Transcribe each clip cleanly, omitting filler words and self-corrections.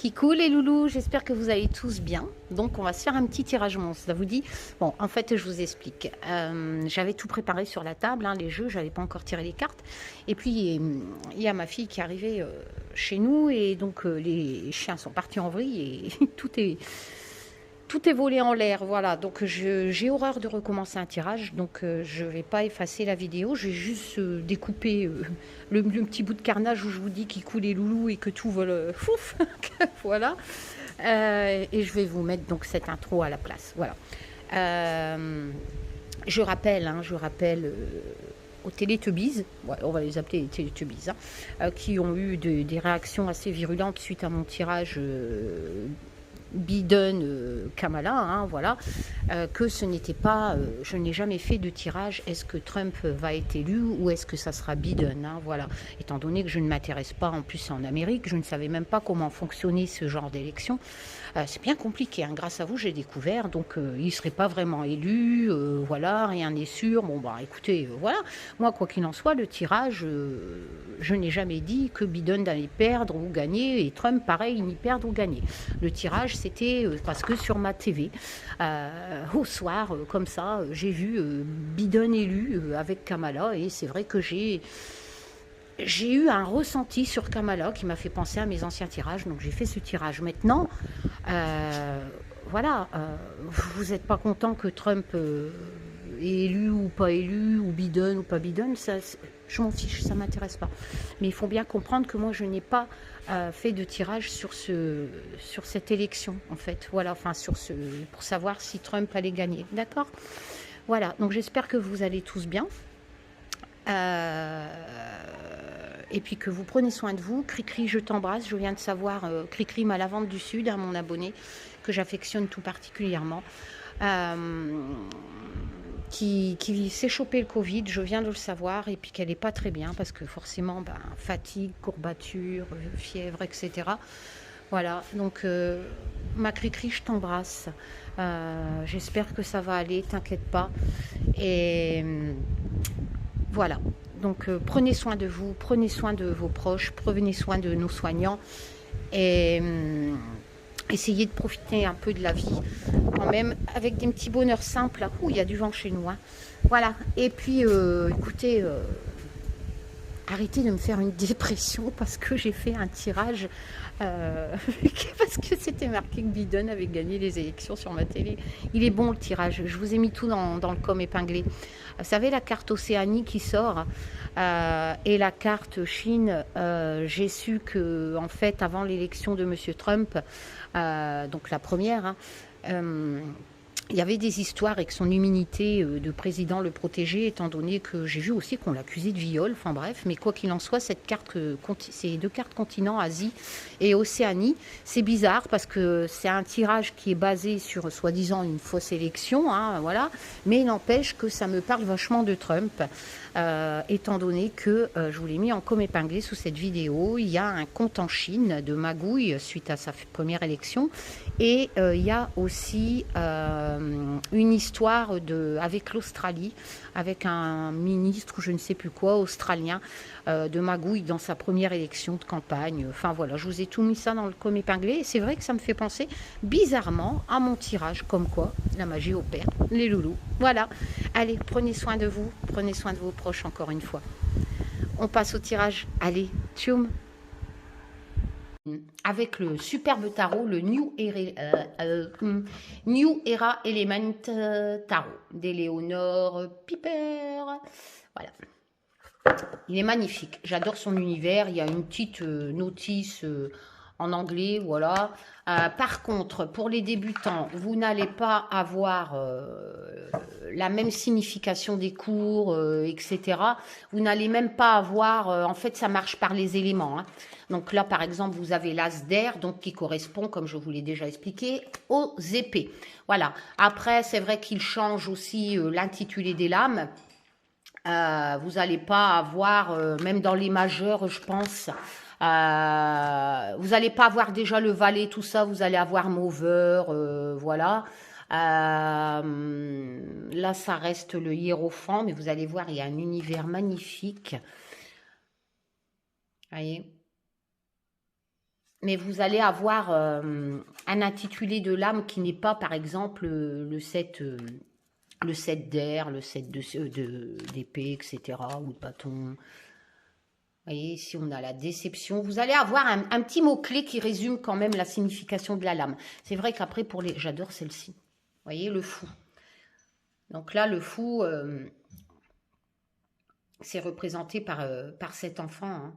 Kikou les loulous, j'espère que vous allez tous bien. Donc on va se faire un petit tirage monstre, ça vous dit? Bon, en fait je vous explique. J'avais tout préparé sur la table, hein, les jeux, j'avais pas encore tiré les cartes. Et puis il y a ma fille qui est arrivée chez nous et donc les chiens sont partis en vrille et tout est volé en l'air, voilà. Donc j'ai horreur de recommencer un tirage, donc je vais pas effacer la vidéo, je vais juste découper le petit bout de carnage où je vous dis qu'il coule les loulous et que tout vole, fouf, voilà. Et je vais vous mettre donc cette intro à la place, voilà. Je rappelle, aux Télétubbies, ouais, on va les appeler les Télétubbies, qui ont eu des réactions assez virulentes suite à mon tirage Biden Kamala, hein, voilà, que ce n'était pas, je n'ai jamais fait de tirage, est-ce que Trump va être élu ou est-ce que ça sera Biden, hein, voilà, étant donné que je ne m'intéresse pas, en plus en Amérique, je ne savais même pas comment fonctionnait ce genre d'élection, c'est bien compliqué, hein, grâce à vous j'ai découvert, donc il ne serait pas vraiment élu, voilà, rien n'est sûr, bon bah écoutez, voilà, moi quoi qu'il en soit, le tirage, je n'ai jamais dit que Biden allait perdre ou gagner, et Trump pareil, ni perdre ou gagner, le tirage c'était parce que sur ma TV, au soir, comme ça, j'ai vu Biden élu avec Kamala, et c'est vrai que j'ai eu un ressenti sur Kamala qui m'a fait penser à mes anciens tirages, donc j'ai fait ce tirage. Maintenant, voilà, vous n'êtes pas content que Trump est élu ou pas élu, ou Biden ou pas Biden, ça, je m'en fiche, ça ne m'intéresse pas. Mais il faut bien comprendre que moi, je n'ai pas fait de tirage sur cette élection, en fait. Voilà, enfin, pour savoir si Trump allait gagner. D'accord? Voilà, donc j'espère que vous allez tous bien. Et puis que vous prenez soin de vous. Cricri, je t'embrasse. Je viens de savoir, Cricri, ma lavande du Sud, hein, mon abonné, que j'affectionne tout particulièrement, qui s'est chopé le Covid, je viens de le savoir, et puis qu'elle n'est pas très bien, parce que forcément, fatigue, courbature, fièvre, etc. Voilà, donc ma Cricri, je t'embrasse. J'espère que ça va aller, t'inquiète pas. Et voilà. Donc prenez soin de vous, prenez soin de vos proches, prenez soin de nos soignants et essayez de profiter un peu de la vie quand même avec des petits bonheurs simples. Ouh, il y a du vent chez nous, hein. Voilà. Et puis écoutez, arrêtez de me faire une dépression parce que j'ai fait un tirage parce que c'était marqué que Biden avait gagné les élections sur ma télé. Il est bon le tirage, je vous ai mis tout dans le com épinglé. Vous savez, la carte Océanie qui sort et la carte Chine, j'ai su que en fait avant l'élection de Monsieur Trump, donc la première, hein, il y avait des histoires avec son immunité de président le protégeait, étant donné que j'ai vu aussi qu'on l'accusait de viol, enfin bref, mais quoi qu'il en soit, ces deux cartes continents, Asie et Océanie, c'est bizarre parce que c'est un tirage qui est basé sur soi-disant une fausse élection, hein, voilà, mais il n'empêche que ça me parle vachement de Trump, étant donné que, je vous l'ai mis en com épinglé sous cette vidéo, il y a un compte en Chine de magouille suite à sa première élection, et il y a aussi une histoire avec l'Australie, avec un ministre, je ne sais plus quoi, australien, de magouille dans sa première élection de campagne. Enfin voilà, je vous ai tout mis ça dans le com épinglé, et c'est vrai que ça me fait penser bizarrement à mon tirage, comme quoi la magie opère, les loulous. Voilà, allez, prenez soin de vous, prenez soin de vos proches encore une fois. On passe au tirage, allez, tchoum. Avec le superbe tarot, le New Era Element Tarot d'Eleonore Piper. Voilà. Il est magnifique. J'adore son univers. Il y a une petite notice en anglais, voilà. Par contre, pour les débutants, vous n'allez pas avoir la même signification des cours, etc. Vous n'allez même pas avoir... en fait, ça marche par les éléments, hein. Donc là, par exemple, vous avez l'as d'air, donc qui correspond, comme je vous l'ai déjà expliqué, aux épées. Voilà. Après, c'est vrai qu'il change aussi l'intitulé des lames. Vous n'allez pas avoir, même dans les majeurs, je pense, vous n'allez pas avoir déjà le valet, tout ça, vous allez avoir mover, voilà. Là, ça reste le hiérophant, mais vous allez voir, il y a un univers magnifique. Voyez. mais vous allez avoir un intitulé de lame qui n'est pas, par exemple, le 7 d'air, le 7 d'épée, etc., ou de bâton. Vous voyez, ici, on a la déception. Vous allez avoir un petit mot-clé qui résume quand même la signification de la lame. C'est vrai qu'après, pour les... J'adore celle-ci. Vous voyez, le fou. Donc là, le fou, c'est représenté par cet enfant. Hein.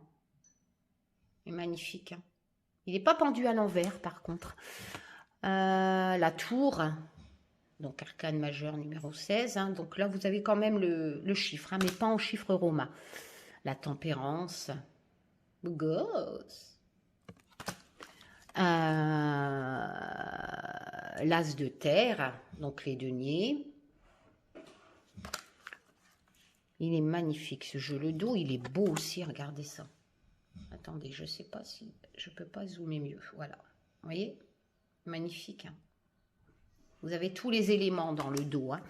Il est magnifique. Hein. Il n'est pas pendu à l'envers, par contre. La tour, donc arcane majeur numéro 16. Hein. Donc là, vous avez quand même le chiffre, hein, mais pas en chiffre romain. La tempérance. Gosse. L'as de terre, donc les deniers. Il est magnifique ce jeu. Le dos, il est beau aussi, regardez ça. Attendez, je ne sais pas si... Je ne peux pas zoomer mieux. Voilà. Vous voyez? Magnifique. Hein. Vous avez tous les éléments dans le dos. Hein.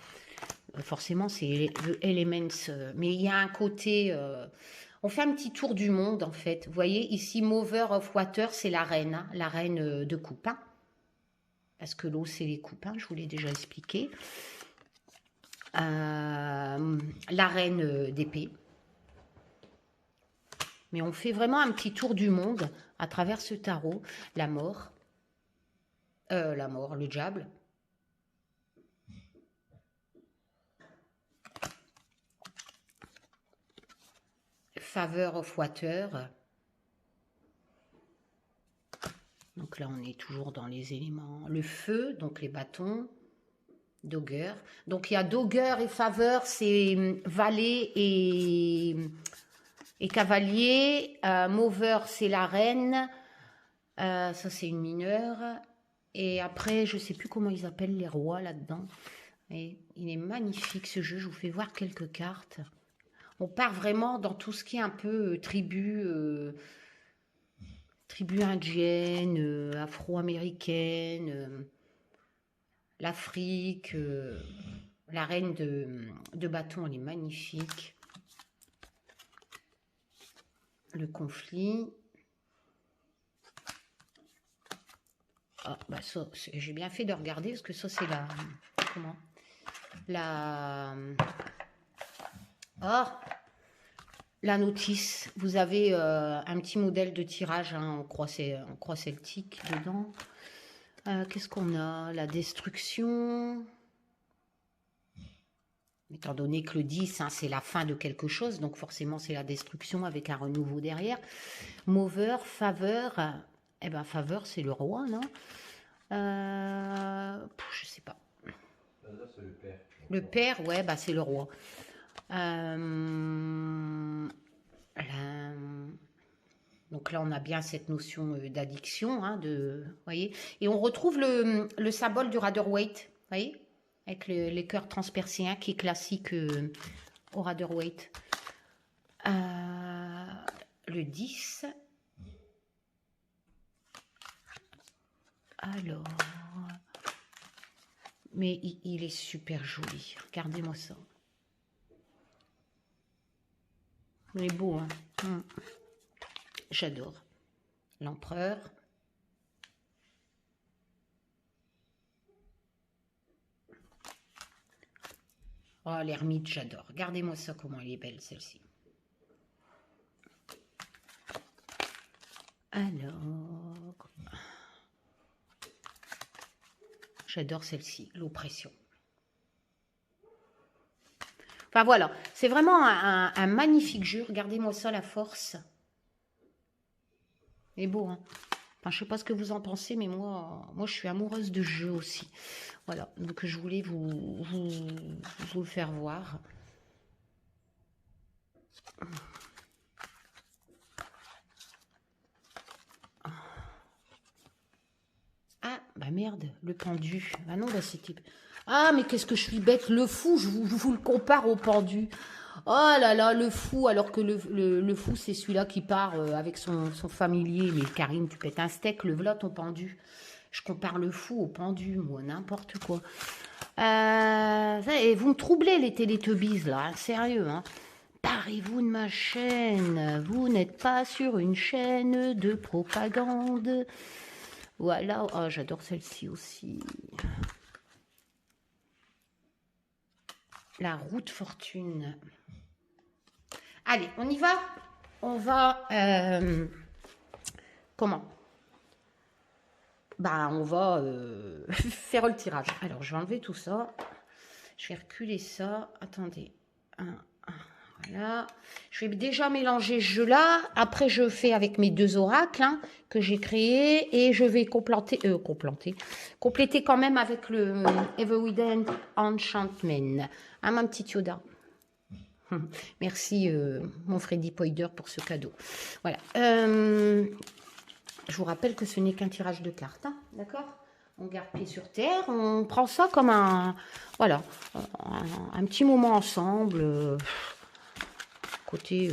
Forcément, c'est le Elements. Mais il y a un côté... on fait un petit tour du monde, en fait. Vous voyez, ici, Mover of Water, c'est la reine. Hein, la reine de coupe. Hein. Parce que l'eau, c'est les coupes. Hein, je vous l'ai déjà expliqué. La reine d'épée. Mais on fait vraiment un petit tour du monde à travers ce tarot. La mort, le diable. Favor of Water. Donc là, on est toujours dans les éléments. Le feu, donc les bâtons. Dogger. Donc il y a Dogger et Faveur, c'est valet et cavalier. Mover, c'est la reine. Ça, c'est une mineure. Et après, je ne sais plus comment ils appellent les rois là-dedans. Et il est magnifique ce jeu. Je vous fais voir quelques cartes. On part vraiment dans tout ce qui est un peu tribu indienne, afro-américaine. L'Afrique, la reine de bâton, elle est magnifique. Le conflit. Ah, bah ça, j'ai bien fait de regarder parce que ça, c'est la... Comment? La notice. Vous avez un petit modèle de tirage hein, en croix celtique dedans. Qu'est-ce qu'on a? La destruction. Étant donné que le 10, hein, c'est la fin de quelque chose, donc forcément c'est la destruction avec un renouveau derrière. Mover, faveur. Eh bien, faveur, c'est le roi, non? Je sais pas. C'est le père. Le père, ouais, bah c'est le roi. Donc là, on a bien cette notion d'addiction, hein, voyez. Et on retrouve le symbole du Rider-Waite, voyez, avec les cœurs transpersiens qui est classique au Rider-Waite. Le 10. Alors, mais il est super joli. Regardez-moi ça. Il est beau, hein. J'adore. L'empereur. Oh, l'ermite, j'adore. Regardez-moi ça, comment elle est belle, celle-ci. Alors... J'adore celle-ci, l'oppression. Enfin, voilà. C'est vraiment un magnifique jeu. Regardez-moi ça, la force. Il est beau, hein. Enfin, je ne sais pas ce que vous en pensez, mais moi, je suis amoureuse de jeu aussi. Voilà, donc je voulais vous le faire voir. Ah, bah merde, le pendu. Ah non, bah c'était... Ah, mais qu'est-ce que je suis bête. Le fou, je vous le compare au pendu. Oh là là, le fou, alors que le fou, c'est celui-là qui part avec son familier. Mais Karine, tu pètes un steak, le voilà ton pendu. Je compare le fou au pendu, moi, n'importe quoi. Et vous me troublez, les Télétubbies, là, hein, sérieux. Hein. barrez-vous de ma chaîne. Vous n'êtes pas sur une chaîne de propagande. Voilà. Oh, j'adore celle-ci aussi. La route fortune. Allez, on y va. On va... comment? Bah, on va faire le tirage. Alors, je vais enlever tout ça. Je vais reculer ça. Attendez. Voilà. Je vais déjà mélanger ce jeu-là. Après, je fais avec mes deux oracles hein, que j'ai créés. Et je vais compléter quand même avec le Everyday Enchantment. Hein, ma petite Yoda. Merci, mon Freddy Poider, pour ce cadeau. Voilà. Je vous rappelle que ce n'est qu'un tirage de cartes. Hein, d'accord? On garde pied sur terre. On prend ça comme un... Voilà. Un petit moment ensemble. Côté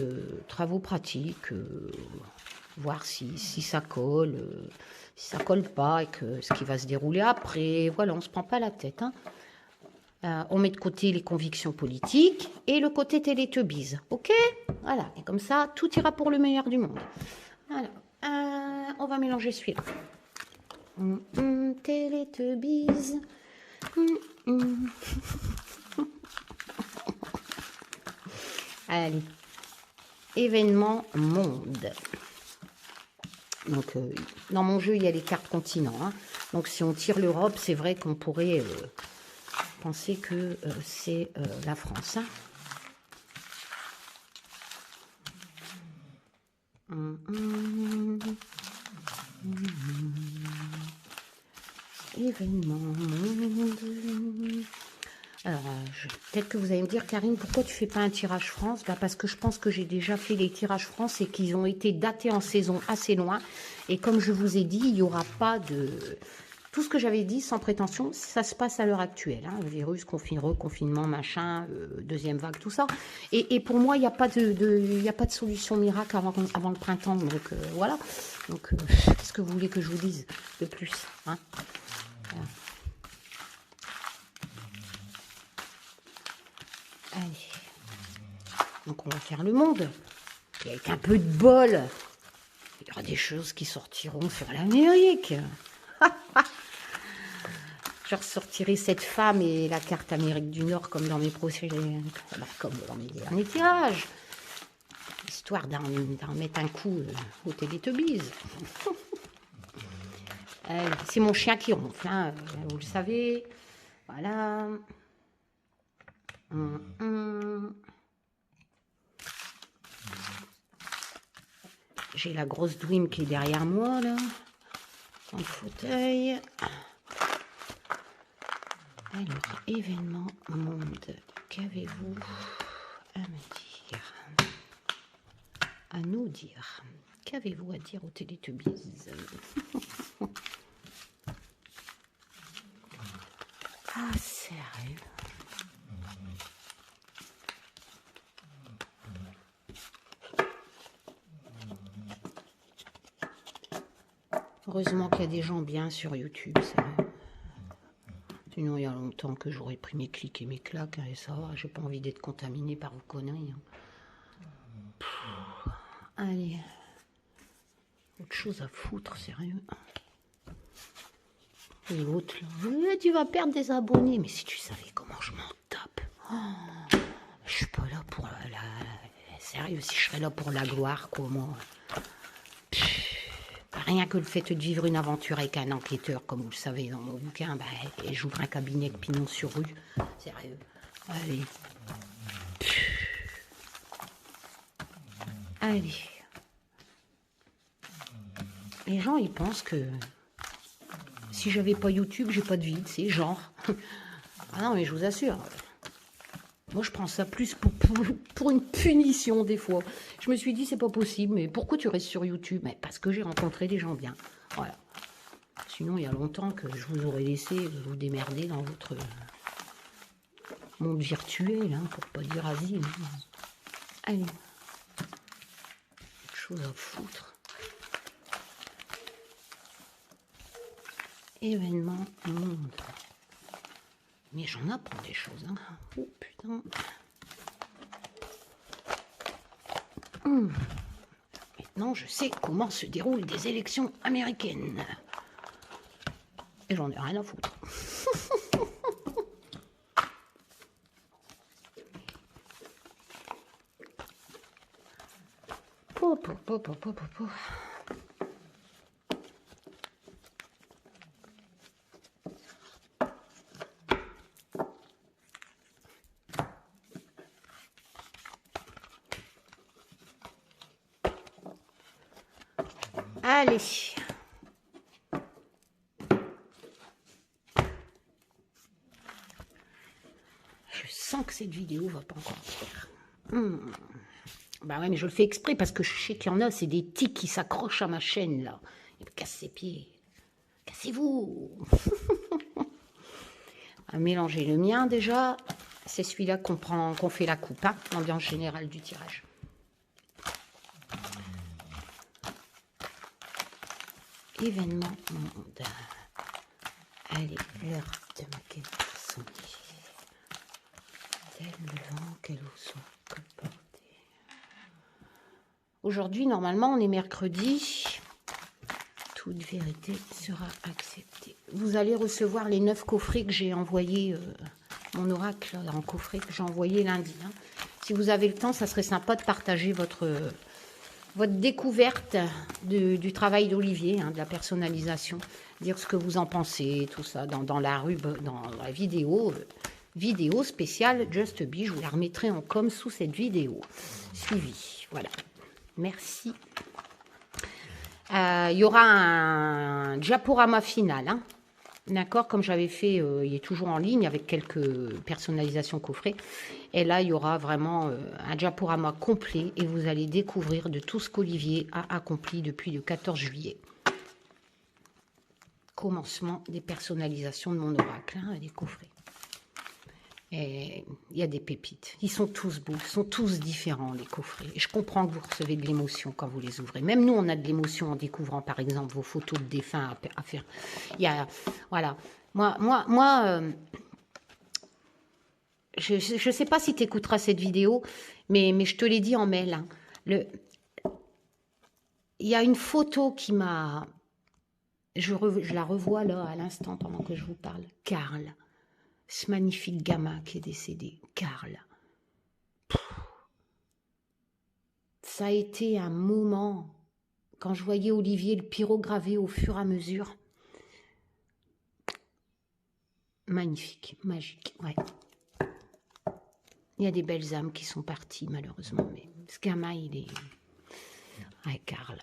travaux pratiques. Voir si ça colle. Si ça colle pas et que ce qui va se dérouler après. Voilà, on ne se prend pas la tête. Hein. On met de côté les convictions politiques et le côté Télétubbies. Ok? Voilà. Et comme ça, tout ira pour le meilleur du monde. Voilà. On va mélanger celui-là. Télétubbies. Allez. Événement monde. Donc, dans mon jeu, il y a les cartes continents. Hein. Donc, si on tire l'Europe, c'est vrai qu'on pourrait penser que c'est la France. Hein. Événement monde. Alors, peut-être que vous allez me dire, Karine, pourquoi tu fais pas un tirage France? Bah, parce que je pense que j'ai déjà fait les tirages France et qu'ils ont été datés en saison assez loin. Et comme je vous ai dit, il n'y aura pas de... Tout ce que j'avais dit, sans prétention, ça se passe à l'heure actuelle. Hein, le virus, reconfinement, machin, deuxième vague, tout ça. Et pour moi, il n'y a pas y a pas de solution miracle avant le printemps. Donc, voilà. Donc, qu'est-ce que vous voulez que je vous dise de plus hein voilà. Allez. Donc, on va faire le monde. Et avec un peu de bol, il y aura des choses qui sortiront sur l'Amérique. Je ressortirai cette femme et la carte Amérique du Nord comme dans mes comme dans mes derniers tirages. Histoire d'en mettre un coup au Télétubbies. C'est mon chien qui ronfle, hein, vous le savez. Voilà. J'ai la grosse Dream qui est derrière moi, là. Dans le fauteuil. Alors, événement monde. Qu'avez-vous à me dire? À nous dire. Qu'avez-vous à dire aux Télétubbies? Ah, sérieux? Heureusement qu'il y a des gens bien sur YouTube, ça. Sinon, il y a longtemps que j'aurais pris mes clics et mes claques, hein, et ça va, j'ai pas envie d'être contaminé par vos conneries. Hein. Allez. Autre chose à foutre, sérieux. Et l'autre, là, tu vas perdre des abonnés. Mais si tu savais comment je m'en tape. Oh, je suis pas là pour sérieux, si je serais là pour la gloire, comment... Rien que le fait de vivre une aventure avec un enquêteur, comme vous le savez dans mon bouquin, bah, et j'ouvre un cabinet de pignon sur rue. Sérieux. Allez. Allez. Les gens, ils pensent que si j'avais pas YouTube, j'ai pas de vie, c'est genre. Ah non, mais je vous assure. Moi, je prends ça plus pour une punition, des fois. Je me suis dit, c'est pas possible, mais pourquoi tu restes sur YouTube? Mais parce que j'ai rencontré des gens bien. Voilà. Sinon, il y a longtemps que je vous aurais laissé vous démerder dans votre monde virtuel, hein, pour pas dire asile. Allez. Autre chose à foutre. Événement monde. Mais j'en apprends des choses, hein. Oh putain. Maintenant, je sais comment se déroulent des élections américaines. Et j'en ai rien à foutre. Allez. Je sens que cette vidéo va pas encore faire. Bah ouais, mais je le fais exprès parce que je sais qu'il y en a, c'est des tics qui s'accrochent à ma chaîne, là. Ils me cassent ses pieds. Cassez-vous. On va mélanger le mien, déjà. C'est celui-là qu'on fait la coupe, hein, l'ambiance générale du tirage. Événement monde. Allez, l'heure de ma quête personnelle. Tel le vent qu'elle vous soit colporté. Aujourd'hui, normalement, on est mercredi. Toute vérité sera acceptée. Vous allez recevoir les 9 coffrets que j'ai envoyés, mon oracle en coffret que j'ai envoyé lundi. Hein. Si vous avez le temps, ça serait sympa de partager votre découverte du travail d'Olivier, hein, de la personnalisation, dire ce que vous en pensez, tout ça, dans la vidéo, vidéo spéciale Just Be. Je vous la remettrai en com sous cette vidéo. Suivi, voilà. Merci. Il y aura un diaporama final, hein. D'accord, comme j'avais fait, il est toujours en ligne avec quelques personnalisations coffrets. Et là, il y aura vraiment un diaporama complet et vous allez découvrir de tout ce qu'Olivier a accompli depuis le 14 juillet. Commencement des personnalisations de mon oracle, hein, des coffrets. Et il y a des pépites. Ils sont tous beaux, ils sont tous différents, les coffrets. Et je comprends que vous recevez de l'émotion quand vous les ouvrez. Même nous, on a de l'émotion en découvrant, par exemple, vos photos de défunts à faire. Il y a, voilà. Moi je ne sais pas si tu écouteras cette vidéo, mais je te l'ai dit en mail. Hein. Il y a une photo qui m'a... Je la revois là, à l'instant, pendant que je vous parle. Karl. Ce magnifique gamin qui est décédé, Karl. Ça a été un moment, quand je voyais Olivier le pyrograver au fur et à mesure. Magnifique, magique, ouais. Il y a des belles âmes qui sont parties, malheureusement, mais ce gamin, il est... Ouais, Karl.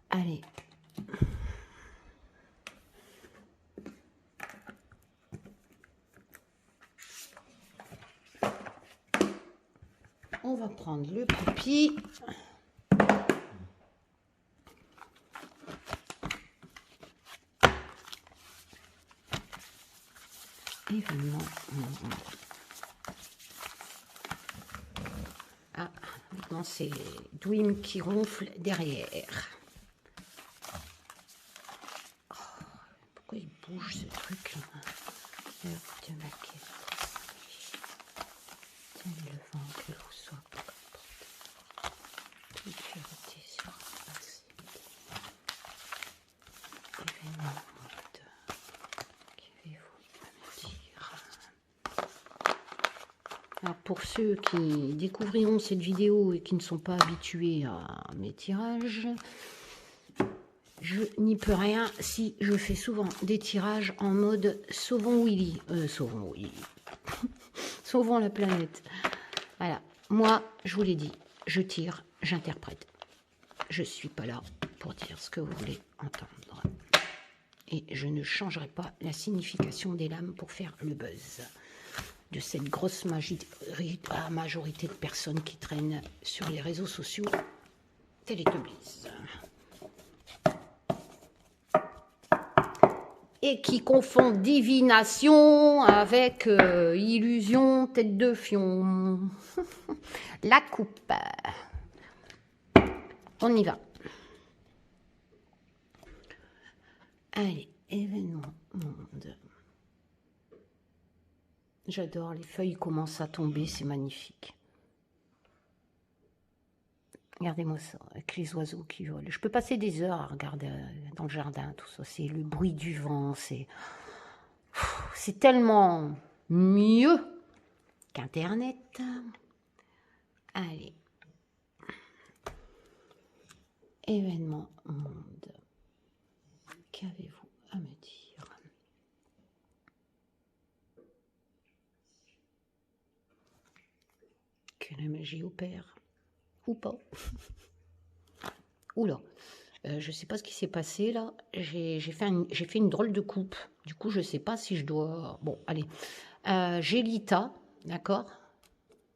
Allez. On va prendre le pupi. Événement. Ah, maintenant c'est Dwim qui ronfle derrière. Oh, pourquoi il bouge ce truc là? L'heure de ma quête. Tel le vent que l'eau soit porté. Toute vérité sera acceptée. Événement mode. Qu'avez-vous à me dire? Alors pour ceux qui découvriront cette vidéo et qui ne sont pas habitués à mes tirages, je n'y peux rien si je fais souvent des tirages en mode sauvons Willy. Sauvons Willy. Sauvons la planète. Voilà. Moi, je vous l'ai dit, je tire, j'interprète. Je ne suis pas là pour dire ce que vous voulez entendre. Et je ne changerai pas la signification des lames pour faire le buzz de cette grosse majorité de personnes qui traînent sur les réseaux sociaux Télétobies. Et qui confond divination avec illusion, tête de fion. La coupe. On y va. Allez, événement monde. J'adore, les feuilles commencent à tomber, c'est magnifique. Regardez-moi ça, avec les oiseaux qui volent. Je peux passer des heures à regarder dans le jardin, tout ça. C'est le bruit du vent, c'est tellement mieux qu'Internet. Allez. Événement monde. Qu'avez-vous à me dire? Que la magie opère. Ou pas. Oula. Je sais pas ce qui s'est passé là. J'ai fait une drôle de coupe. Du coup, je sais pas si je dois... Bon, allez. J'ai l'Ita, d'accord?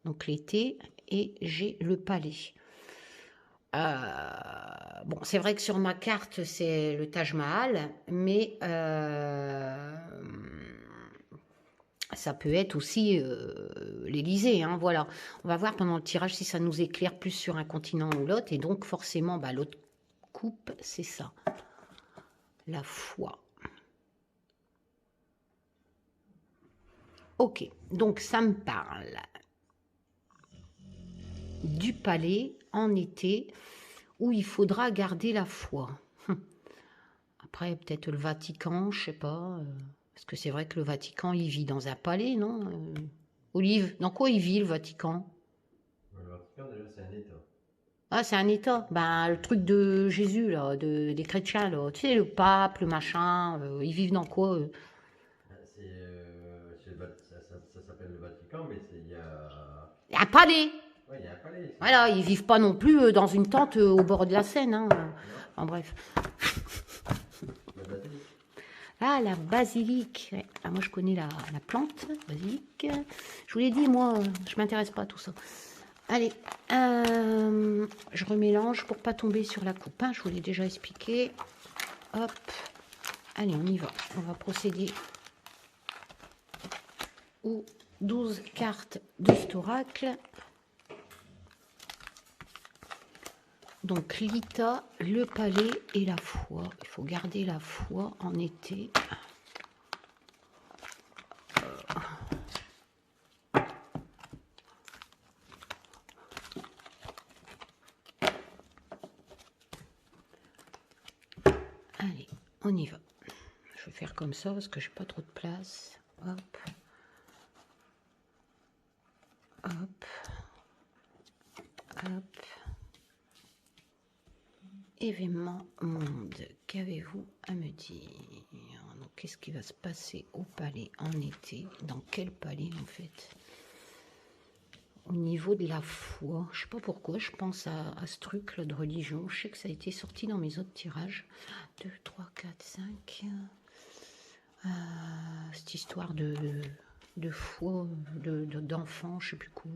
Donc l'été. Et j'ai le palais. Bon, c'est vrai que sur ma carte, c'est le Taj Mahal. Mais... ça peut être aussi l'Élysée, hein, voilà. On va voir pendant le tirage si ça nous éclaire plus sur un continent ou l'autre. Et donc, forcément, bah, l'autre coupe, c'est ça. La foi. Ok, donc ça me parle du palais en été où il faudra garder la foi. Après, peut-être le Vatican, je sais pas. Parce que c'est vrai que le Vatican, il vit dans un palais, non Olive, dans quoi il vit le Vatican? Le Vatican, déjà, c'est un État. Ah, c'est un État. Ben, le truc de Jésus, là, des chrétiens, là. Tu sais, le pape, le machin, ils vivent dans quoi Ça s'appelle le Vatican, mais il y a. Un palais. Ouais, il y a un palais. Voilà, ils vivent pas non plus dans une tente au bord de la Seine. Hein. Enfin, bref. La basilique. Ah, la basilique. Ouais. Ah, moi, je connais la plante, basilique. Je vous l'ai dit, moi, je m'intéresse pas à tout ça. Allez, je remélange pour pas tomber sur la coupe. Hein, je vous l'ai déjà expliqué. Hop. Allez, on y va. On va procéder aux 12 cartes de cet oracle. Donc, l'Ita, le palais et la foi. Il faut garder la foi en été. Allez, on y va. Je vais faire comme ça parce que j'ai pas trop de place. Hop. Hop. Hop. Événement monde. Qu'avez-vous à me dire? Donc, qu'est-ce qui va se passer au palais en été? Dans quel palais en fait? Au niveau de la foi, je sais pas pourquoi, je pense à ce truc là de religion. Je sais que ça a été sorti dans mes autres tirages. 2, 3, 4, 5. Cette histoire de foi, d'enfant, je sais plus quoi.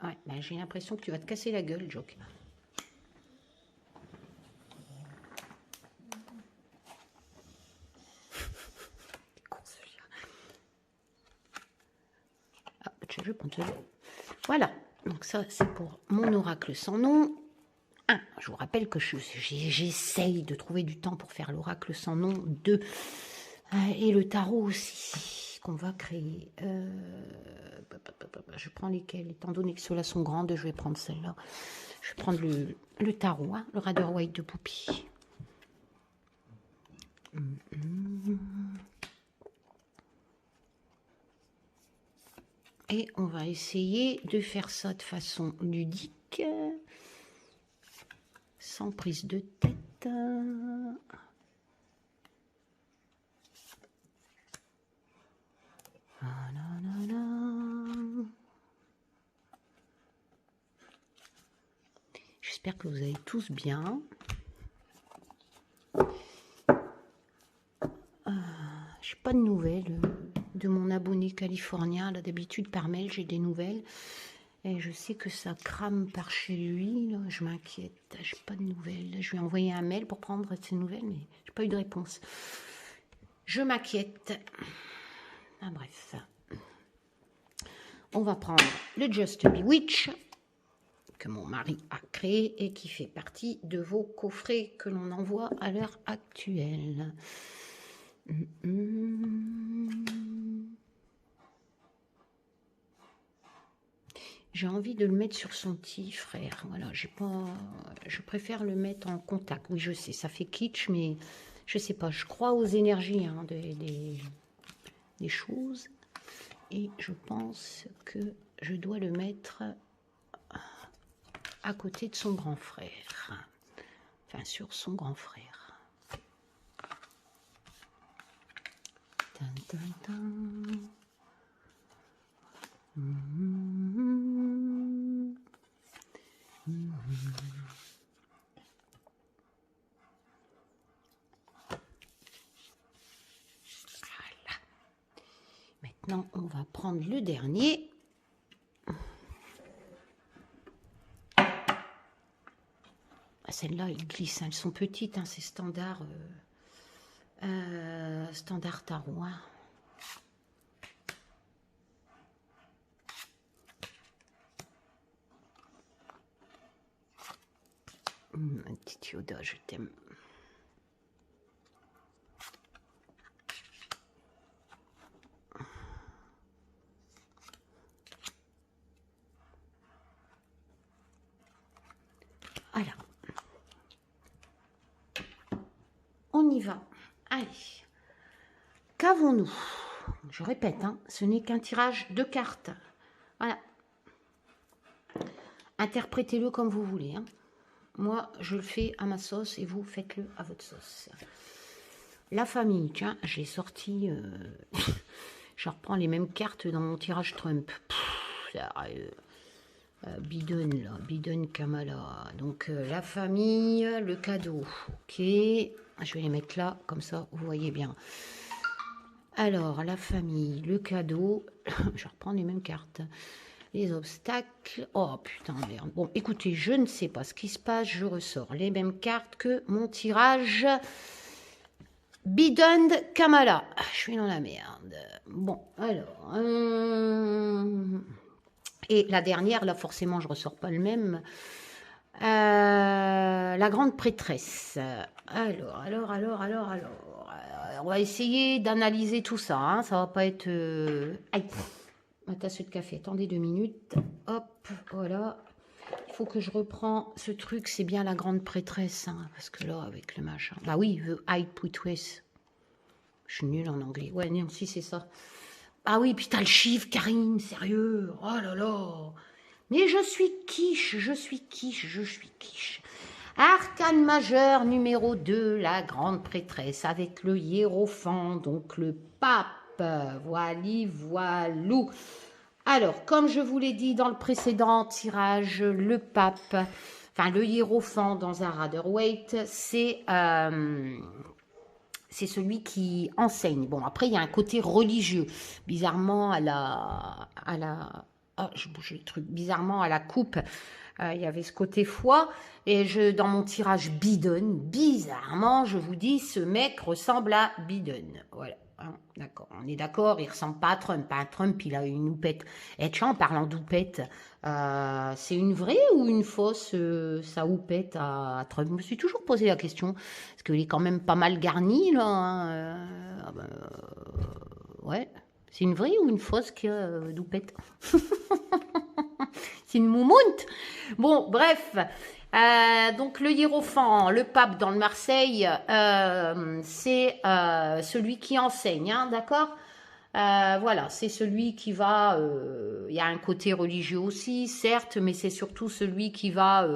Ouais, ben, j'ai l'impression que tu vas te casser la gueule, Joke. Ah, je vais prendre celui-là. Voilà, donc ça c'est pour mon oracle sans nom. Je vous rappelle que j'essaye de trouver du temps pour faire l'oracle sans nom. 2, et le tarot aussi, qu'on va créer. Je prends lesquels? Étant donné que ceux-là sont grandes, je vais prendre celle-là. Je vais prendre le tarot, hein, le Rider-Waite de Poupie. Et on va essayer de faire ça de façon ludique, sans prise de tête. J'espère que vous allez tous bien. J'ai pas de nouvelles de mon abonné californien. Là, d'habitude, par mail, j'ai des nouvelles. Et je sais que ça crame par chez lui. Là. Je m'inquiète. J'ai pas de nouvelles. Je lui ai envoyé un mail pour prendre ses nouvelles, mais j'ai pas eu de réponse. Je m'inquiète. Ah, bref. On va prendre le Just Bewitch que mon mari a créé et qui fait partie de vos coffrets que l'on envoie à l'heure actuelle. J'ai envie de le mettre sur son petit frère. Voilà, j'ai pas. Je préfère le mettre en contact. Oui, je sais, ça fait kitsch, mais je sais pas. Je crois aux énergies hein, des choses. Et je pense que je dois le mettre à côté de son grand frère. Enfin, sur son grand frère. Tan, tan, tan. Voilà. Maintenant, on va prendre le dernier. Celles-là, elles glissent, elles sont petites, hein, c'est standard, standard tarot. Hein. Un petit Yoda, je t'aime. Voilà. On y va. Allez. Qu'avons-nous? Je répète, hein, ce n'est qu'un tirage de cartes. Voilà. Interprétez-le comme vous voulez. Hein. Moi, je le fais à ma sauce et vous faites-le à votre sauce. La famille, tiens, j'ai sorti... je reprends les mêmes cartes dans mon tirage Trump. Biden, là, Biden Kamala. Donc, la famille, le cadeau. Ok, je vais les mettre là, comme ça, vous voyez bien. Alors, la famille, le cadeau. Je reprends les mêmes cartes. Les obstacles. Oh, putain, merde. Bon, écoutez, je ne sais pas ce qui se passe. Je ressors les mêmes cartes que mon tirage Biden Kamala. Je suis dans la merde. Bon, alors... Et la dernière, là, forcément, je ne ressors pas le même. La grande prêtresse. Alors. On va essayer d'analyser tout ça. Hein. Ça va pas être... Aïe, ma tasse de café. Attendez 2 minutes. Hop, voilà. Il faut que je reprends ce truc. C'est bien la grande prêtresse. Hein, parce que là, avec le machin... Bah oui, The High Priestess. Je suis nulle en anglais. Ouais, non, si, c'est ça. Ah oui, puis t'as le chiffre, Karine, sérieux. Oh là là. Mais je suis quiche. Arcane majeur numéro 2, la grande prêtresse, avec le hiérophant, donc le pape. Voilou. Alors, comme je vous l'ai dit dans le précédent tirage, le pape, enfin le hiérophant dans un Rider-Waite, c'est celui qui enseigne. Bon, après, il y a un côté religieux. Bizarrement, je bouge le truc. Bizarrement, à la coupe, il y avait ce côté foi. Et dans mon tirage Biden, bizarrement, je vous dis, ce mec ressemble à Biden. Voilà. Hein, d'accord. On est d'accord, il ressemble pas à Trump. Hein, Trump, il a une houppette. Et tiens, en parlant d'houppette, c'est une vraie ou une fausse, sa houppette à Trump? Je me suis toujours posé la question. Parce qu'il est quand même pas mal garni, là. Hein, ouais. C'est une vraie ou une fausse qui a d'houppette? C'est une moumounte. Bon, bref. Donc le hiérophant, le pape dans le Marseille, c'est celui qui enseigne, hein, d'accord? Voilà, c'est celui qui va... Il y a un côté religieux aussi, certes, mais c'est surtout celui qui va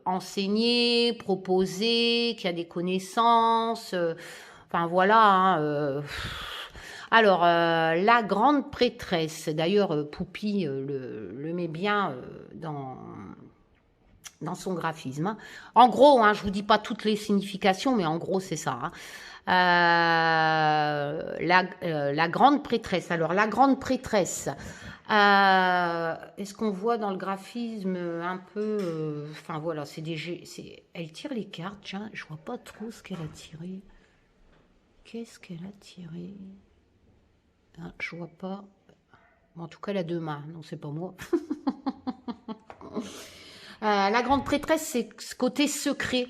enseigner, proposer, qui a des connaissances. Enfin voilà. Hein, alors, la grande prêtresse, d'ailleurs, Poupy le met bien dans son graphisme. Hein. En gros, hein, je ne vous dis pas toutes les significations, mais en gros, c'est ça. Hein. La grande prêtresse. Alors, la grande prêtresse, est-ce qu'on voit dans le graphisme un peu... Enfin, voilà, elle tire les cartes. Tiens, je ne vois pas trop ce qu'elle a tiré. Qu'est-ce qu'elle a tiré? Hein, je vois pas. Bon, en tout cas, elle a deux mains. Non, c'est pas moi. La grande prêtresse, c'est ce côté secret.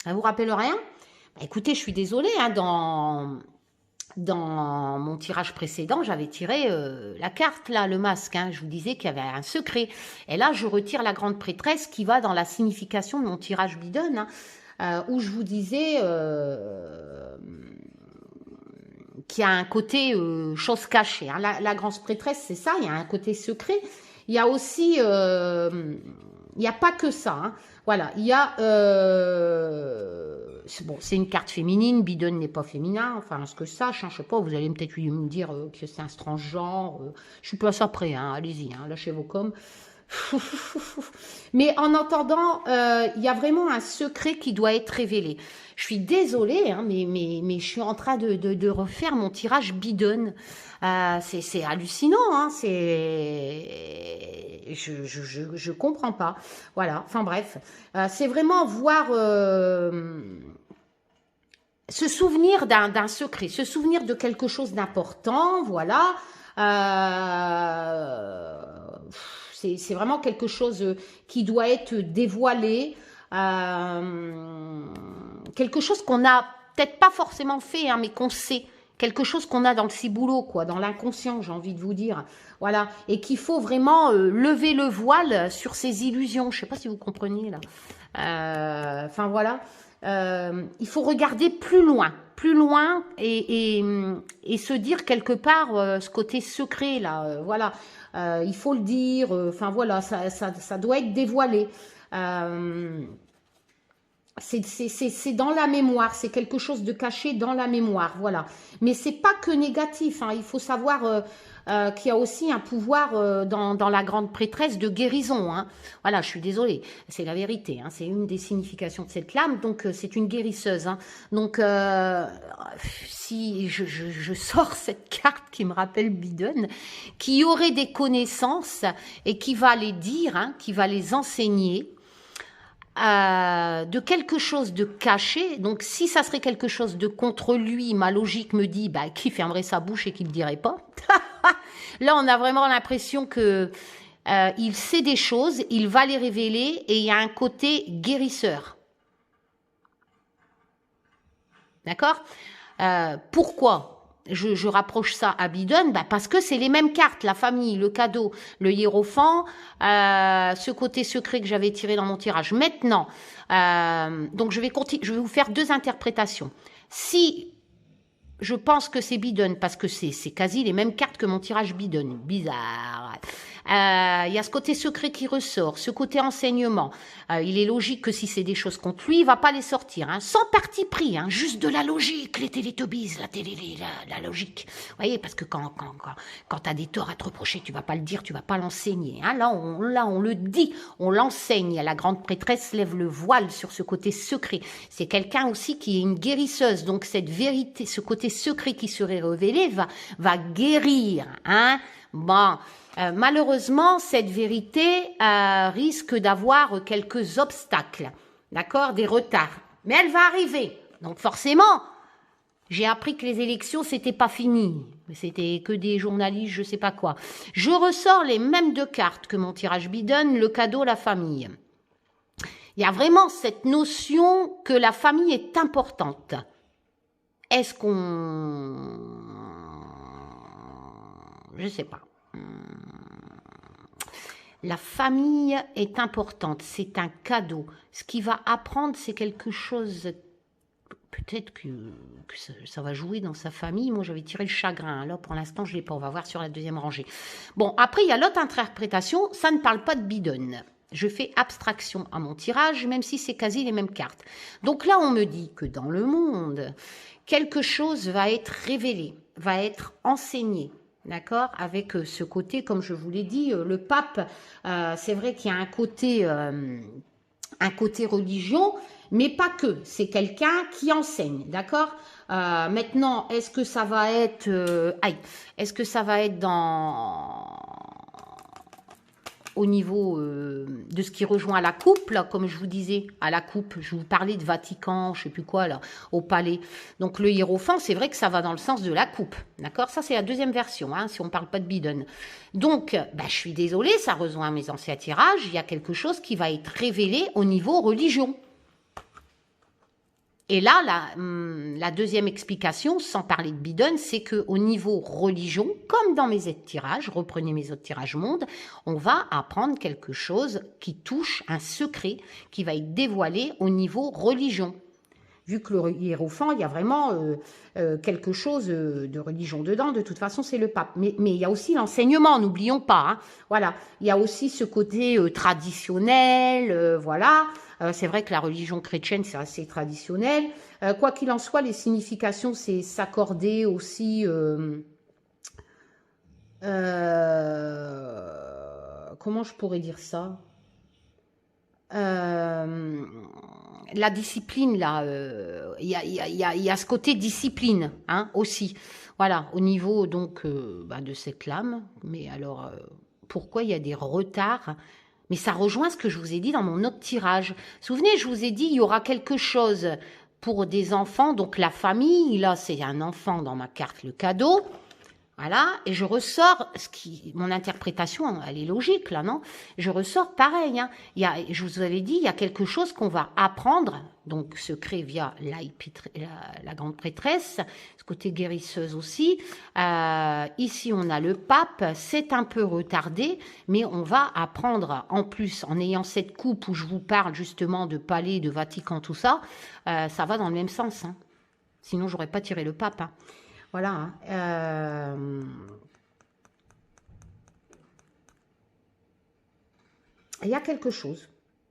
Ça vous rappelle rien? Bah, écoutez, je suis désolée. Hein, dans mon tirage précédent, j'avais tiré la carte, là, le masque. Hein, je vous disais qu'il y avait un secret. Et là, je retire la grande prêtresse qui va dans la signification de mon tirage bidon, hein, où je vous disais qu'il y a un côté chose cachée. Hein. La grande prêtresse, c'est ça, il y a un côté secret. Il y a aussi... il n'y a pas que ça. Hein. Voilà, il y a... bon, c'est une carte féminine, bidon n'est pas féminin, enfin, ce que je sache, hein, je sais pas, vous allez peut-être me dire que c'est un transgenre. Je suis pas ça près, hein, allez-y, hein, lâchez vos coms. Mais en entendant, il y a vraiment un secret qui doit être révélé. Je suis désolée, hein, mais je suis en train de refaire mon tirage bidon. C'est hallucinant, hein, je comprends pas. Voilà, enfin bref, c'est vraiment voir, se souvenir d'un secret, se souvenir de quelque chose d'important, voilà. C'est vraiment quelque chose qui doit être dévoilé, quelque chose qu'on n'a peut-être pas forcément fait, hein, mais qu'on sait. Quelque chose qu'on a dans le ciboulot, quoi, dans l'inconscient, j'ai envie de vous dire. Voilà. Et qu'il faut vraiment lever le voile sur ces illusions. Je ne sais pas si vous comprenez, là. Enfin, voilà. Il faut regarder plus loin et se dire quelque part ce côté secret, là. Voilà. Il faut le dire. Enfin, voilà, ça doit être dévoilé. C'est dans la mémoire, c'est quelque chose de caché dans la mémoire, voilà. Mais c'est pas que négatif, hein. Il faut savoir qu'il y a aussi un pouvoir dans la grande prêtresse de guérison, hein. Voilà, je suis désolée, c'est la vérité, hein. C'est une des significations de cette lame, donc c'est une guérisseuse, hein. Donc si je sors cette carte qui me rappelle Bidon, qui aurait des connaissances et qui va les dire, hein, qui va les enseigner, de quelque chose de caché. Donc si ça serait quelque chose de contre lui, ma logique me dit bah, qui fermerait sa bouche et qui ne le dirait pas. Là on a vraiment l'impression que il sait des choses, il va les révéler et il y a un côté guérisseur. D'accord? Pourquoi je rapproche ça à Bidon, bah parce que c'est les mêmes cartes, la famille, le cadeau, le hiérophant, ce côté secret que j'avais tiré dans mon tirage. Maintenant, donc je vais vous faire deux interprétations. Si je pense que c'est Bidon, parce que c'est quasi les mêmes cartes que mon tirage Bidon, bizarre. Il y a ce côté secret qui ressort, ce côté enseignement. Il est logique que si c'est des choses contre lui, il va pas les sortir, hein, sans parti pris, hein, juste de la logique, les Télétobies, la logique. Vous voyez, parce que quand tu as des torts à te reprocher, tu vas pas le dire, tu vas pas l'enseigner. Hein. Là, on le dit, on l'enseigne. La grande prêtresse lève le voile sur ce côté secret. C'est quelqu'un aussi qui est une guérisseuse, donc cette vérité, ce côté secret qui serait révélé va guérir. Hein. Bon. Malheureusement, cette vérité risque d'avoir quelques obstacles, d'accord, des retards. Mais elle va arriver. Donc forcément, j'ai appris que les élections, c'était pas fini. C'était que des journalistes, je sais pas quoi. Je ressors les mêmes deux cartes que mon tirage Bidon, le cadeau, la famille. Il y a vraiment cette notion que la famille est importante. Est-ce qu'on... Je sais pas. La famille est importante, c'est un cadeau. Ce qu'il va apprendre, c'est quelque chose, peut-être que ça va jouer dans sa famille. Moi, j'avais tiré le chagrin. Là, pour l'instant, je ne l'ai pas. On va voir sur la deuxième rangée. Bon, après, il y a l'autre interprétation. Ça ne parle pas de Bidon. Je fais abstraction à mon tirage, même si c'est quasi les mêmes cartes. Donc là, on me dit que dans le monde, quelque chose va être révélé, va être enseigné. D'accord, avec ce côté, comme je vous l'ai dit, le pape, c'est vrai qu'il y a un côté religion, mais pas que. C'est quelqu'un qui enseigne, d'accord. Maintenant, est-ce que ça va être, est-ce que ça va être dans au niveau de ce qui rejoint la coupe, là, comme je vous disais, à la coupe, je vous parlais de Vatican, je sais plus quoi, là, au palais. Donc le hiérophant, c'est vrai que ça va dans le sens de la coupe, d'accord? Ça, c'est la deuxième version, hein, si on ne parle pas de bidon. Donc, bah, je suis désolée, ça rejoint mes anciens tirages, il y a quelque chose qui va être révélé au niveau religion. Et là, la deuxième explication, sans parler de bidon, c'est qu'au niveau religion, comme dans mes autres tirages, reprenez mes autres tirages monde, on va apprendre quelque chose qui touche un secret qui va être dévoilé au niveau religion. Vu que le hiérophant, il y a vraiment quelque chose de religion dedans, de toute façon, c'est le pape. Mais il y a aussi l'enseignement, n'oublions pas. Hein. Voilà, il y a aussi ce côté traditionnel, voilà. C'est vrai que la religion chrétienne, c'est assez traditionnel. Quoi qu'il en soit, les significations, c'est s'accorder aussi... comment je pourrais dire ça la discipline, là, il y a ce côté discipline, hein, aussi. Voilà, au niveau, donc, bah, de cette lame. Mais alors, pourquoi il y a des retards? Mais ça rejoint ce que je vous ai dit dans mon autre tirage. Souvenez, je vous ai dit, il y aura quelque chose pour des enfants, donc la famille. Là, c'est un enfant dans ma carte, le cadeau. Voilà, et je ressors, mon interprétation, elle est logique là, non? Je ressors pareil, hein. Je vous avais dit, il y a quelque chose qu'on va apprendre, donc secret via la grande prêtresse, ce côté guérisseuse aussi. Ici, on a le pape, c'est un peu retardé, mais on va apprendre, en plus, en ayant cette coupe où je vous parle justement de palais, de Vatican, tout ça, ça va dans le même sens, hein. Sinon, j'aurais pas tiré le pape, hein. Voilà. Il y a quelque chose.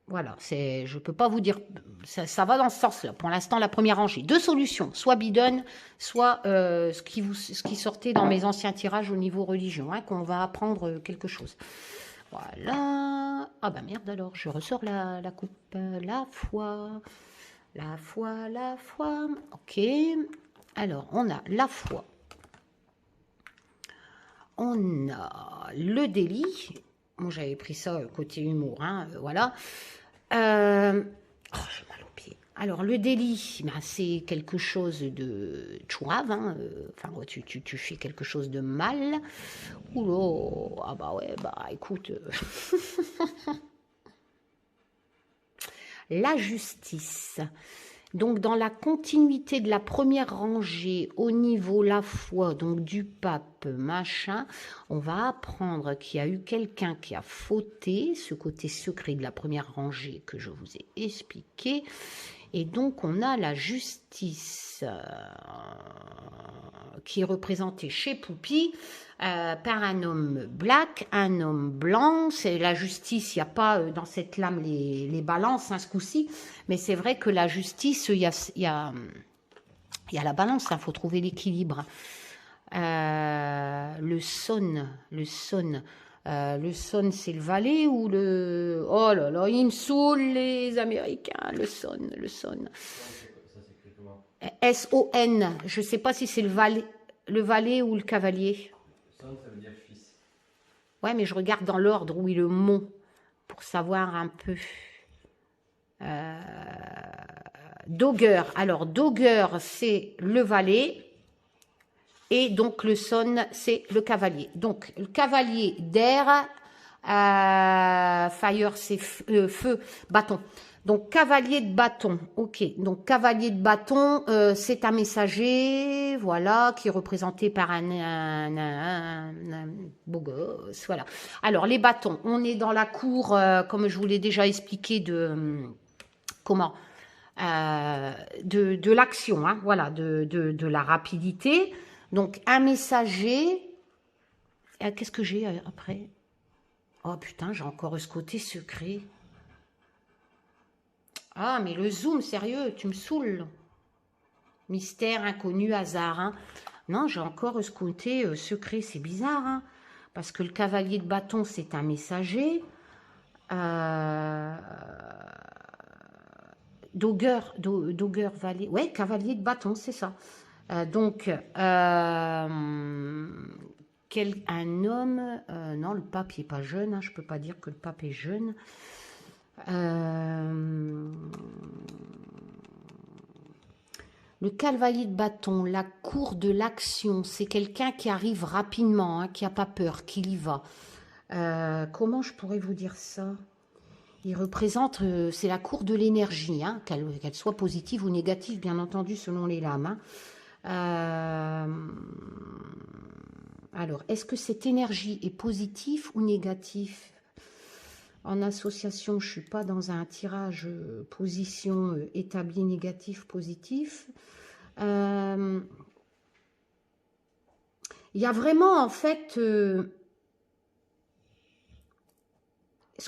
Voilà. Je ne peux pas vous dire. Ça va dans ce sens-là. Pour l'instant, la première rangée. Deux solutions. Soit bidon, soit ce qui sortait dans mes anciens tirages au niveau religion. Hein, qu'on va apprendre quelque chose. Voilà. Ah bah merde alors. Je ressors la coupe. La foi. La foi, la foi. Ok. Alors, on a la foi, on a le délit. Moi, j'avais pris ça côté humour, hein, voilà. Oh, j'ai mal au pied. Alors, le délit, ben, c'est quelque chose de chouave, hein, enfin, tu fais quelque chose de mal. Oula, ah bah ouais, bah écoute... La justice. Donc, dans la continuité de la première rangée, au niveau la foi, donc du pape, machin, on va apprendre qu'il y a eu quelqu'un qui a fauté, ce côté secret de la première rangée que je vous ai expliqué. Et donc, on a la justice qui est représentée chez Poupie par un homme black, un homme blanc. C'est la justice, il n'y a pas dans cette lame les balances, hein, ce coup-ci, mais c'est vrai que la justice, il y a la balance, il faut trouver l'équilibre. Le son, c'est le valet ou le... Oh là là, ils me saoulent les Américains, le son. Ça s'écrit comment? S-O-N, je ne sais pas si c'est le valet ou le cavalier. Son, ça veut dire fils. Ouais, mais je regarde dans l'ordre où est le mot pour savoir un peu. Dogger. Alors, Dogger, c'est le valet. Et donc, le son, c'est le cavalier. Donc, le cavalier d'air, fire, c'est feu, bâton. Donc, cavalier de bâton. Ok. Donc, cavalier de bâton, c'est un messager, voilà, qui est représenté par un beau gosse, voilà. Alors, les bâtons. On est dans la cour, comme je vous l'ai déjà expliqué, de l'action, hein, voilà, de la rapidité. Donc, un messager. Qu'est-ce que j'ai après? Oh putain, j'ai encore ce côté secret. Ah, mais le zoom, sérieux, tu me saoules. Mystère, inconnu, hasard. Hein. Non, j'ai encore ce côté secret, c'est bizarre. Hein, parce que le cavalier de bâton, c'est un messager. Dogger valet. Ouais, cavalier de bâton, c'est ça. Donc, un homme, non, le pape n'est pas jeune, hein, je ne peux pas dire que le pape est jeune. Le cavalier de bâton, la cour de l'action, c'est quelqu'un qui arrive rapidement, hein, qui n'a pas peur, qui y va. Comment je pourrais vous dire ça? Il représente, c'est la cour de l'énergie, hein, qu'elle soit positive ou négative, bien entendu, selon les lames. Hein. Alors, est-ce que cette énergie est positive ou négative? En association, je ne suis pas dans un tirage position établi négatif, positif. Il y a vraiment, en fait, ce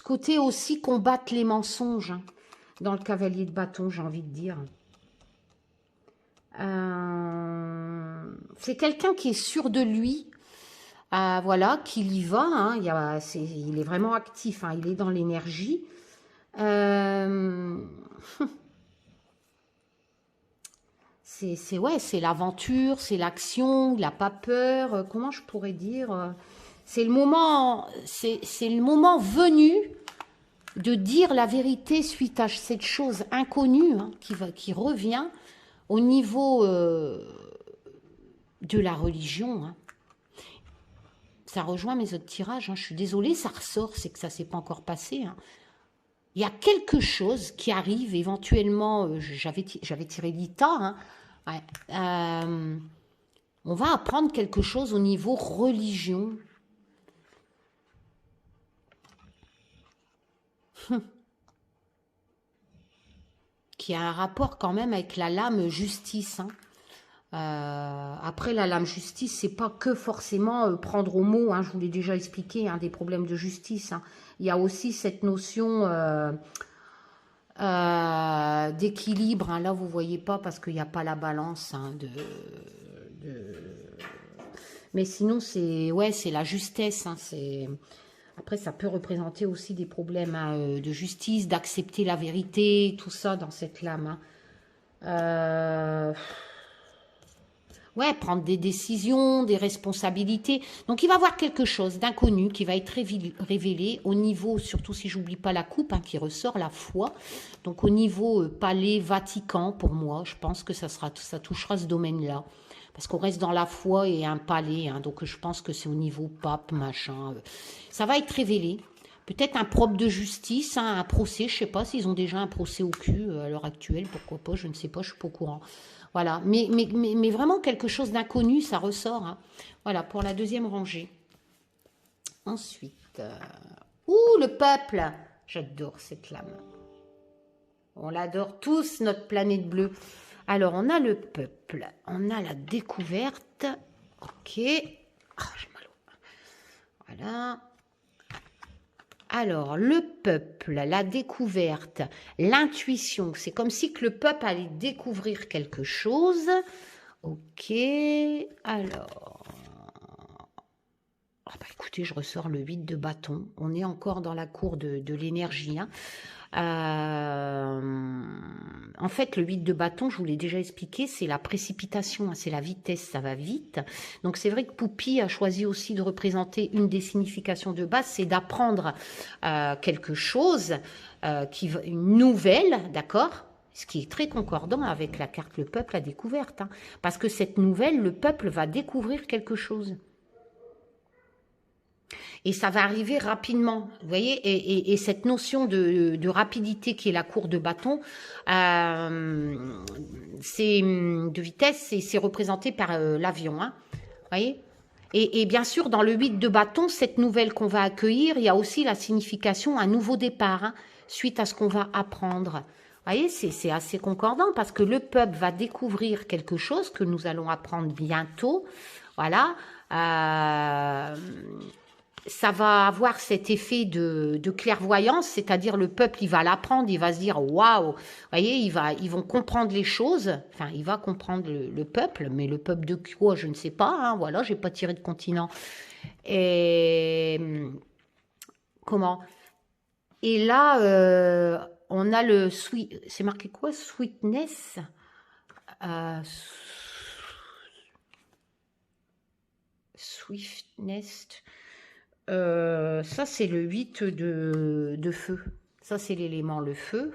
côté aussi combattre les mensonges, hein, dans le cavalier de bâton, j'ai envie de dire. C'est quelqu'un qui est sûr de lui, voilà, qu'il y va, hein, il est vraiment actif, hein, il est dans l'énergie. C'est l'aventure, c'est l'action, il n'a pas peur, comment je pourrais dire, c'est le moment venu de dire la vérité suite à cette chose inconnue, hein, qui revient au niveau de la religion. Hein. Ça rejoint mes autres tirages, hein. Je suis désolée, ça ressort, c'est que ça ne s'est pas encore passé. Hein. Il y a quelque chose qui arrive éventuellement, j'avais tiré l'ITA, hein. Ouais. On va apprendre quelque chose au niveau religion. Qui a un rapport quand même avec la lame justice. Hein. Après, la lame justice, c'est pas que forcément prendre au mot, hein, je vous l'ai déjà expliqué, hein, des problèmes de justice. Hein. Il y a aussi cette notion d'équilibre. Hein. Là, vous voyez pas parce qu'il n'y a pas la balance. Hein, Mais sinon, c'est la justesse. Hein, Après, ça peut représenter aussi des problèmes, hein, de justice, d'accepter la vérité, tout ça dans cette lame. Hein. Ouais, prendre des décisions, des responsabilités. Donc, il va y avoir quelque chose d'inconnu qui va être révélé au niveau, surtout si j'oublie pas la coupe, hein, qui ressort, la foi. Donc, au niveau palais, Vatican, pour moi, je pense que ça touchera ce domaine-là. Parce qu'on reste dans la foi et un palais, hein, donc je pense que c'est au niveau pape, machin. Ça va être révélé. Peut-être un propre de justice, hein, un procès, je sais pas s'ils ont déjà un procès au cul à l'heure actuelle, pourquoi pas, je ne sais pas, je suis pas au courant. Voilà, mais vraiment quelque chose d'inconnu, ça ressort. Hein. Voilà, pour la deuxième rangée. Ensuite, le peuple. J'adore cette lame. On l'adore tous, notre planète bleue. Alors, on a le peuple, on a la découverte. Ok. Ah, j'ai mal. Voilà. Alors, le peuple, la découverte, l'intuition, c'est comme si que le peuple allait découvrir quelque chose. Ok, alors... Oh bah écoutez, je ressors le 8 de bâton. On est encore dans la cour de l'énergie. Hein. En fait, le 8 de bâton, je vous l'ai déjà expliqué, c'est la précipitation, hein, c'est la vitesse, ça va vite. Donc c'est vrai que Poupie a choisi aussi de représenter une des significations de base, c'est d'apprendre quelque chose, une nouvelle, d'accord ? Ce qui est très concordant avec la carte Le Peuple, la découverte. Hein, parce que cette nouvelle, le peuple va découvrir quelque chose. Et ça va arriver rapidement, vous voyez, et cette notion de rapidité qui est la cour de bâton, de vitesse, c'est représenté par l'avion, hein, vous voyez. Et bien sûr, dans le 8 de bâton, cette nouvelle qu'on va accueillir, il y a aussi la signification un nouveau départ, hein, suite à ce qu'on va apprendre. Vous voyez, c'est assez concordant parce que le peuple va découvrir quelque chose que nous allons apprendre bientôt, voilà. Ça va avoir cet effet de clairvoyance, c'est-à-dire le peuple, il va l'apprendre, il va se dire waouh, vous voyez, ils vont comprendre les choses, enfin, il va comprendre le peuple, mais le peuple de quoi, je ne sais pas, hein, voilà, j'ai pas tiré de continent. Et comment? Et là, on a le sweet, c'est marqué quoi? Sweetness. Swiftness. Ça, c'est le 8 de feu. Ça, c'est l'élément le feu.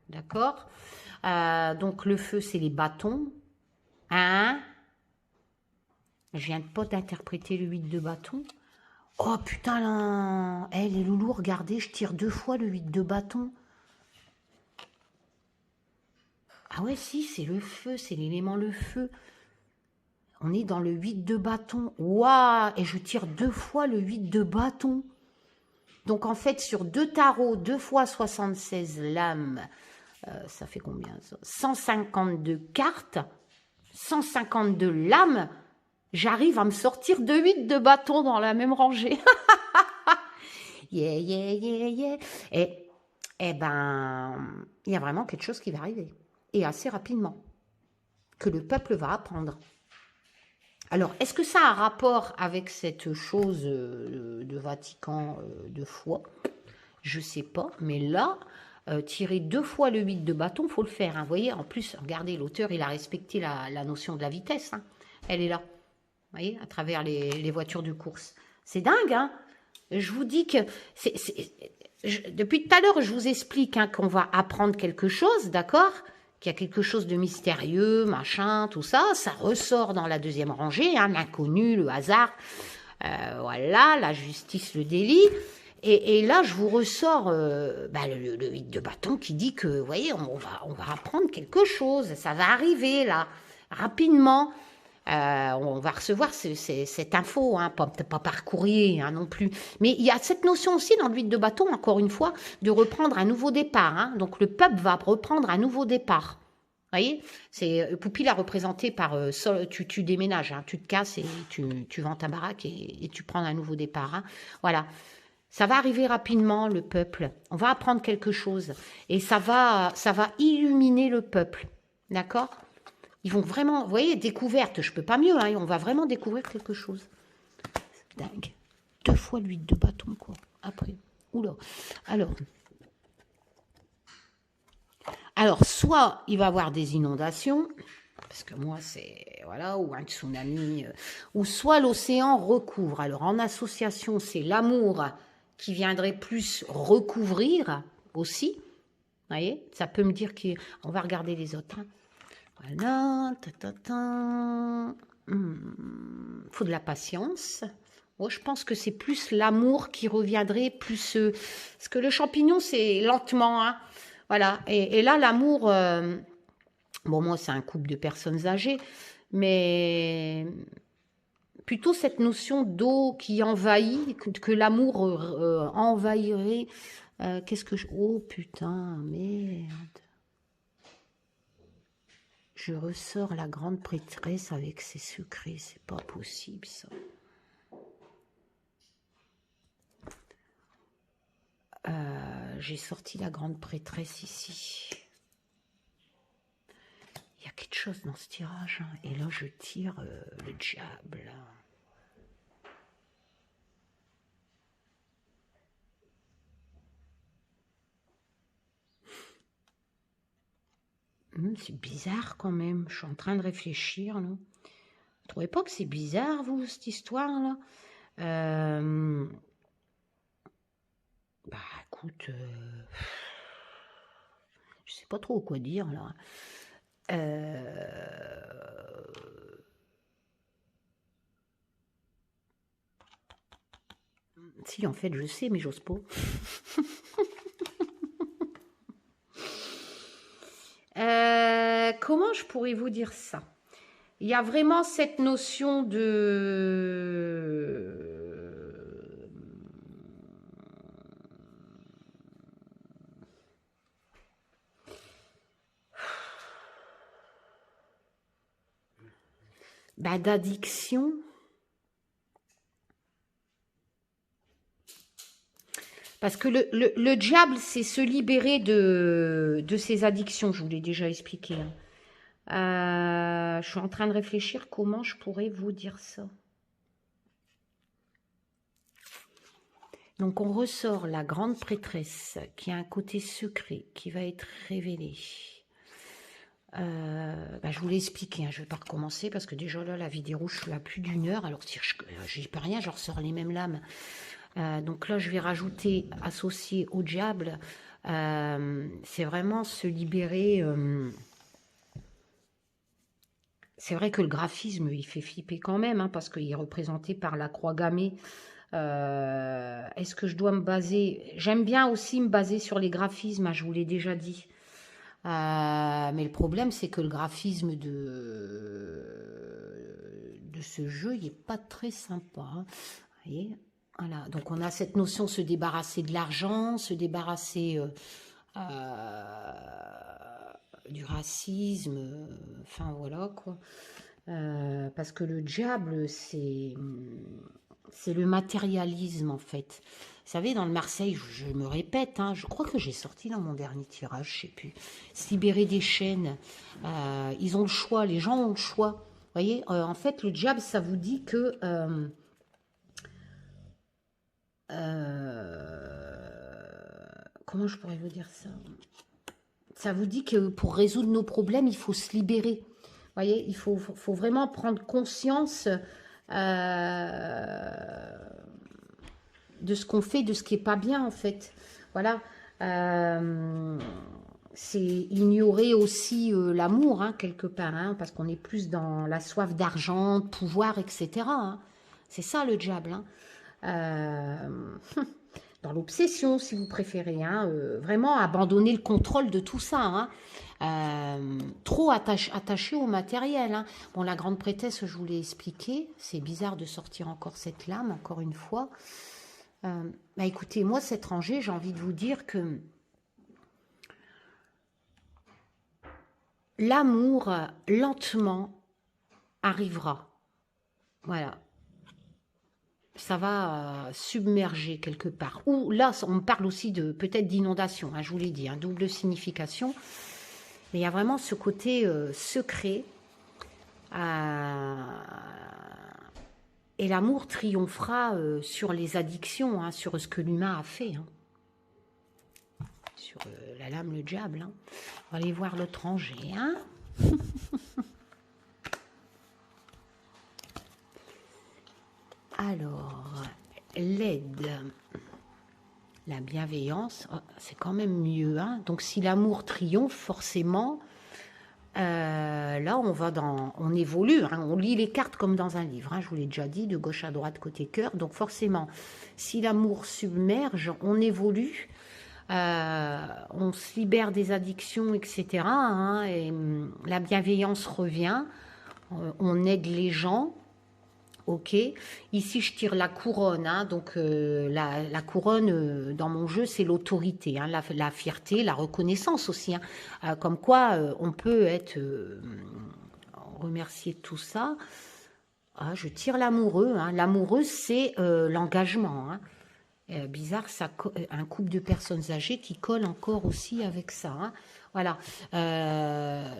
D'accord. Donc, le feu, c'est les bâtons. Hein? Je viens pas d'interpréter le 8 de bâton. Oh, putain, là. Eh, les loulous, regardez, je tire 2 fois le 8 de bâton. Ah ouais, si, c'est le feu, c'est l'élément le feu. On est dans le 8 de bâton. Waouh! Et je tire 2 fois le 8 de bâton. Donc, en fait, sur 2 tarots, 2 fois 76 lames, ça fait combien ça? 152 cartes, 152 lames, j'arrive à me sortir 2 8 de bâton dans la même rangée. Yeah, yeah, yeah, yeah. Et ben, il y a vraiment quelque chose qui va arriver. Et assez rapidement. Que le peuple va apprendre. Alors, est-ce que ça a un rapport avec cette chose de Vatican de foi? Je ne sais pas, mais là, tirer 2 fois le 8 de bâton, il faut le faire. Hein. Vous voyez, en plus, regardez, l'auteur, il a respecté la notion de la vitesse. Hein. Elle est là, vous voyez, à travers les voitures de course. C'est dingue, hein. Je vous dis que... depuis tout à l'heure, je vous explique hein, qu'on va apprendre quelque chose, d'accord? Qu'il y a quelque chose de mystérieux, machin, tout ça. Ça ressort dans la deuxième rangée, hein, l'inconnu, le hasard. Voilà, la justice, le délit. Et là, je vous ressors le 8 de bâton qui dit que, vous voyez, on va apprendre quelque chose. Ça va arriver, là, rapidement. On va recevoir cette info, hein, pas par courrier hein, non plus. Mais il y a cette notion aussi dans le 8 de bâton, encore une fois, de reprendre un nouveau départ. Hein. Donc, le peuple va reprendre un nouveau départ. Vous voyez, c'est Poupille a représenté par tu déménages, hein, tu te casses et tu vends ta baraque et tu prends un nouveau départ. Hein. Voilà. Ça va arriver rapidement, le peuple. On va apprendre quelque chose. Et ça va illuminer le peuple. D'accord? Ils vont vraiment... Vous voyez, découverte, je peux pas mieux. Hein, on va vraiment découvrir quelque chose. C'est dingue. 2 fois le 8 de bâton, quoi. Après. Oula. Alors, soit il va y avoir des inondations, parce que moi, c'est... Voilà, ou un tsunami. Ou soit l'océan recouvre. Alors, en association, c'est l'amour qui viendrait plus recouvrir aussi. Vous voyez, ça peut me dire qu'on va regarder les autres. Hein. Voilà, faut de la patience. Moi, je pense que c'est plus l'amour qui reviendrait, plus... parce que le champignon, c'est lentement. Hein. Voilà, et là, l'amour... bon, moi, c'est un couple de personnes âgées, mais... plutôt cette notion d'eau qui envahit, que l'amour envahirait. Qu'est-ce que je... Oh putain, merde. Je ressors la grande prêtresse avec ses secrets. C'est pas possible, ça. J'ai sorti la grande prêtresse ici. Il y a quelque chose dans ce tirage. Hein. Et là, je tire le diable. C'est bizarre quand même. Je suis en train de réfléchir. Là. Vous ne trouvez pas que c'est bizarre, vous, cette histoire-là? Bah, écoute, je sais pas trop quoi dire, là. Si, en fait, je sais, mais j'ose pas. Comment je pourrais vous dire ça? Il y a vraiment cette notion de... d'addiction. Parce que le diable, c'est se libérer de ses addictions, je vous l'ai déjà expliqué. Hein. Je suis en train de réfléchir comment je pourrais vous dire ça. Donc, on ressort la grande prêtresse qui a un côté secret qui va être révélé. Je vous l'ai expliqué, hein, je ne vais pas recommencer parce que déjà là, la vidéo, je suis à plus d'1 heure. Alors si j'y peux rien, je ressors les mêmes lames. Donc là, je vais rajouter associé au diable. C'est vraiment se libérer. C'est vrai que le graphisme, il fait flipper quand même, hein, parce qu'il est représenté par la croix gammée. Est-ce que je dois me baser... J'aime bien aussi me baser sur les graphismes, hein, je vous l'ai déjà dit. Mais le problème, c'est que le graphisme de ce jeu, il n'est pas très sympa. Hein. Vous voyez, voilà. Donc on a cette notion de se débarrasser de l'argent, se débarrasser du racisme, enfin voilà quoi. Parce que le diable, c'est le matérialisme en fait. Vous savez, dans le Marseille, je me répète, hein, je crois que j'ai sorti dans mon dernier tirage, je sais plus, se libérer des chaînes. Ils ont le choix, les gens ont le choix. Vous voyez, en fait, le diable, ça vous dit que... comment je pourrais vous dire ça? Ça vous dit que pour résoudre nos problèmes, il faut se libérer. Vous voyez, il faut vraiment prendre conscience de ce qu'on fait, de ce qui n'est pas bien, en fait. Voilà. C'est ignorer aussi l'amour, hein, quelque part, hein, parce qu'on est plus dans la soif d'argent, de pouvoir, etc. Hein. C'est ça, le diable. Hein. Dans l'obsession, si vous préférez. Hein, vraiment abandonner le contrôle de tout ça. Hein. Trop attaché au matériel. Hein. Bon, la grande prêtresse, je vous l'ai expliqué. C'est bizarre de sortir encore cette lame, encore une fois. Écoutez, moi, cette rangée, j'ai envie de vous dire que l'amour, lentement, arrivera. Voilà. Ça va submerger quelque part. Ou là, on parle aussi de peut-être d'inondation, hein, je vous l'ai dit, hein, double signification. Mais il y a vraiment ce côté secret. Et l'amour triomphera sur les addictions, hein, sur ce que l'humain a fait. Hein. Sur la lame, le diable. Hein. On va aller voir l'autre rangée. Hein. Alors, l'aide, la bienveillance, c'est quand même mieux. Hein. Donc, si l'amour triomphe, forcément, là, on évolue. Hein. On lit les cartes comme dans un livre. Hein. Je vous l'ai déjà dit, de gauche à droite, côté cœur. Donc, forcément, si l'amour submerge, on évolue. On se libère des addictions, etc. Hein, et la bienveillance revient. On aide les gens. Ok, ici je tire la couronne, hein, donc la couronne dans mon jeu c'est l'autorité, hein, la fierté, la reconnaissance aussi, hein, comme quoi on peut être remercié de tout ça. Ah, je tire l'amoureux, hein. L'amoureux c'est l'engagement, hein. Bizarre, un couple de personnes âgées qui colle encore aussi avec ça. Hein. Voilà.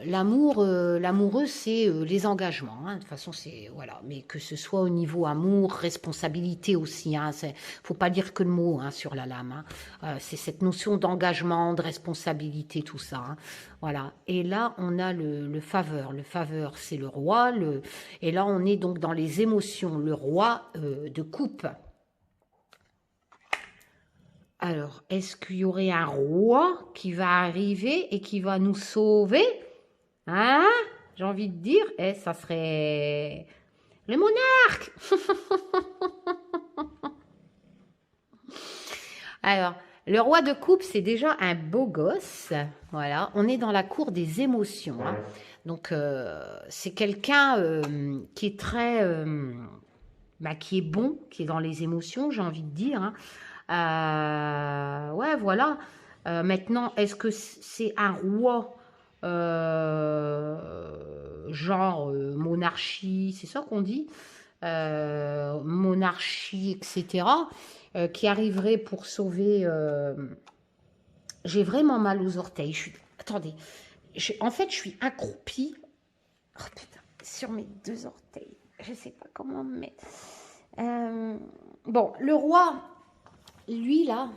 L'amoureux, c'est les engagements. Hein. De toute façon, c'est voilà. Mais que ce soit au niveau amour, responsabilité aussi. Hein. Faut pas dire que le mot hein, sur la lame. Hein. C'est cette notion d'engagement, de responsabilité, tout ça. Hein. Voilà. Et là, on a le faveur. Le faveur, c'est le roi. Et là, on est donc dans les émotions. Le roi de coupe. Alors, est-ce qu'il y aurait un roi qui va arriver et qui va nous sauver? Hein? J'ai envie de dire, ça serait le monarque. Alors, le roi de coupe, c'est déjà un beau gosse. Voilà, on est dans la cour des émotions. Hein. Donc, c'est quelqu'un qui est très... qui est bon, qui est dans les émotions, j'ai envie de dire. Hein. Ouais, voilà. Maintenant, est-ce que c'est un roi genre monarchie, c'est ça qu'on dit monarchie, etc. Qui arriverait pour sauver... J'ai vraiment mal aux orteils. Attendez. En fait, je suis accroupie. Oh putain, sur mes 2 orteils. Je sais pas comment me mettre. Bon, le roi... Lui, là,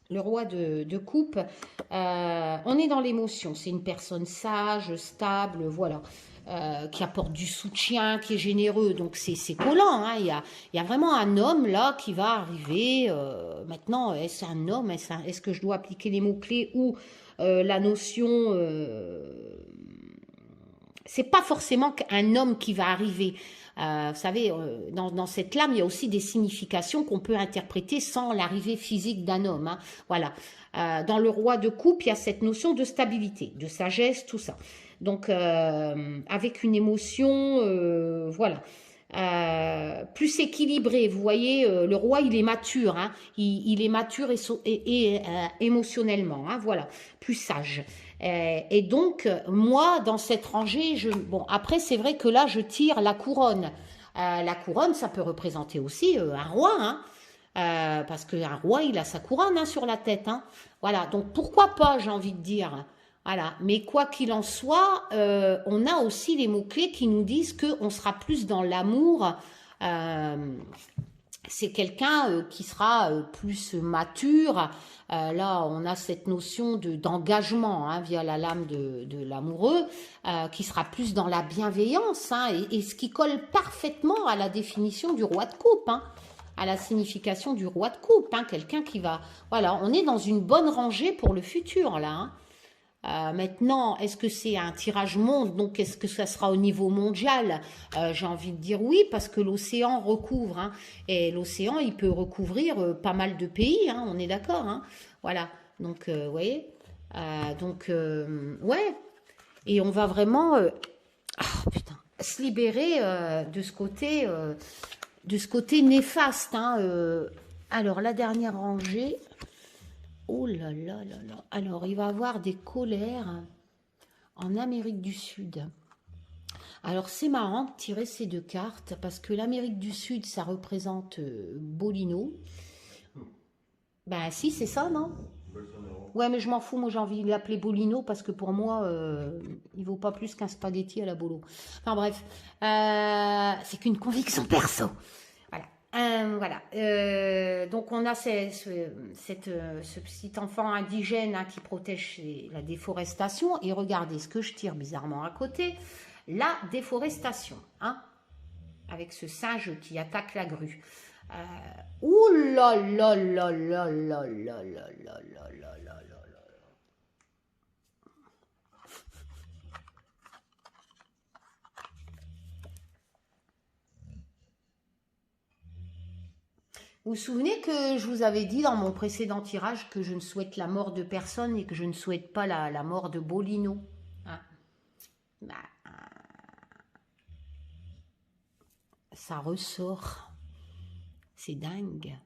Le roi de coupe, on est dans l'émotion. C'est une personne sage, stable, voilà, qui apporte du soutien, qui est généreux. Donc c'est collant. Hein. Il y a vraiment un homme là qui va arriver. Maintenant, est-ce un homme? Est-ce que je dois appliquer les mots-clés ou la notion c'est pas forcément un homme qui va arriver. Vous savez, dans cette lame, il y a aussi des significations qu'on peut interpréter sans l'arrivée physique d'un homme. Hein. Voilà. Dans le roi de coupe, il y a cette notion de stabilité, de sagesse, tout ça. Donc, avec une émotion, voilà. Plus équilibré, vous voyez, le roi il est mature, hein, il est mature et émotionnellement, hein, voilà, plus sage. Et donc, moi, dans cette rangée, bon, après, c'est vrai que là, je tire la couronne. La couronne, ça peut représenter aussi un roi, hein, parce qu'un roi, il a sa couronne hein, sur la tête. Hein. Voilà, donc pourquoi pas, j'ai envie de dire. Voilà, mais quoi qu'il en soit, on a aussi les mots-clés qui nous disent qu'on sera plus dans l'amour. C'est quelqu'un qui sera plus mature. Là, on a cette notion d'engagement hein, via la lame de l'amoureux, qui sera plus dans la bienveillance, hein, et ce qui colle parfaitement à la définition du roi de coupe, hein, à la signification du roi de coupe. Hein, quelqu'un qui va... Voilà, on est dans une bonne rangée pour le futur, là. Hein. Maintenant, est-ce que c'est un tirage monde? Donc, est-ce que ça sera au niveau mondial? J'ai envie de dire oui, parce que l'océan recouvre. Hein, et l'océan, il peut recouvrir pas mal de pays. Hein, on est d'accord. Hein, voilà. Donc, vous voyez. Ouais. Et on va vraiment putain, se libérer de ce côté néfaste. Hein, alors, la dernière rangée... Oh là là là là. Alors, il va avoir des colères en Amérique du Sud. Alors, c'est marrant de tirer ces deux cartes parce que l'Amérique du Sud, ça représente Bolino. Ben, si, c'est ça, non? Ouais, mais je m'en fous. Moi, j'ai envie de l'appeler Bolino parce que pour moi, il vaut pas plus qu'un spaghetti à la bolo. Enfin, bref. C'est qu'une conviction perso. Voilà. Donc on a ce petit enfant indigène hein, qui protège la déforestation. Et regardez ce que je tire bizarrement à côté. La déforestation. Hein, avec ce singe qui attaque la grue. Ouh là là là là là là là là là là là là. Vous vous souvenez que je vous avais dit dans mon précédent tirage que je ne souhaite la mort de personne et que je ne souhaite pas la mort de Bolino. Hein bah, ça ressort. C'est dingue.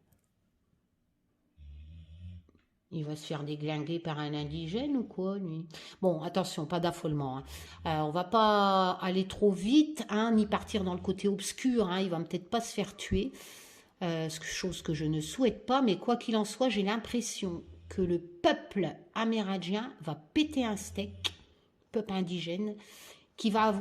Il va se faire déglinguer par un indigène ou quoi, lui? Bon, attention, pas d'affolement. Hein. On va pas aller trop vite, hein, ni partir dans le côté obscur. Hein. Il va peut-être pas se faire tuer. Chose que je ne souhaite pas, mais quoi qu'il en soit, j'ai l'impression que le peuple amérindien va péter un steak, peuple indigène, il va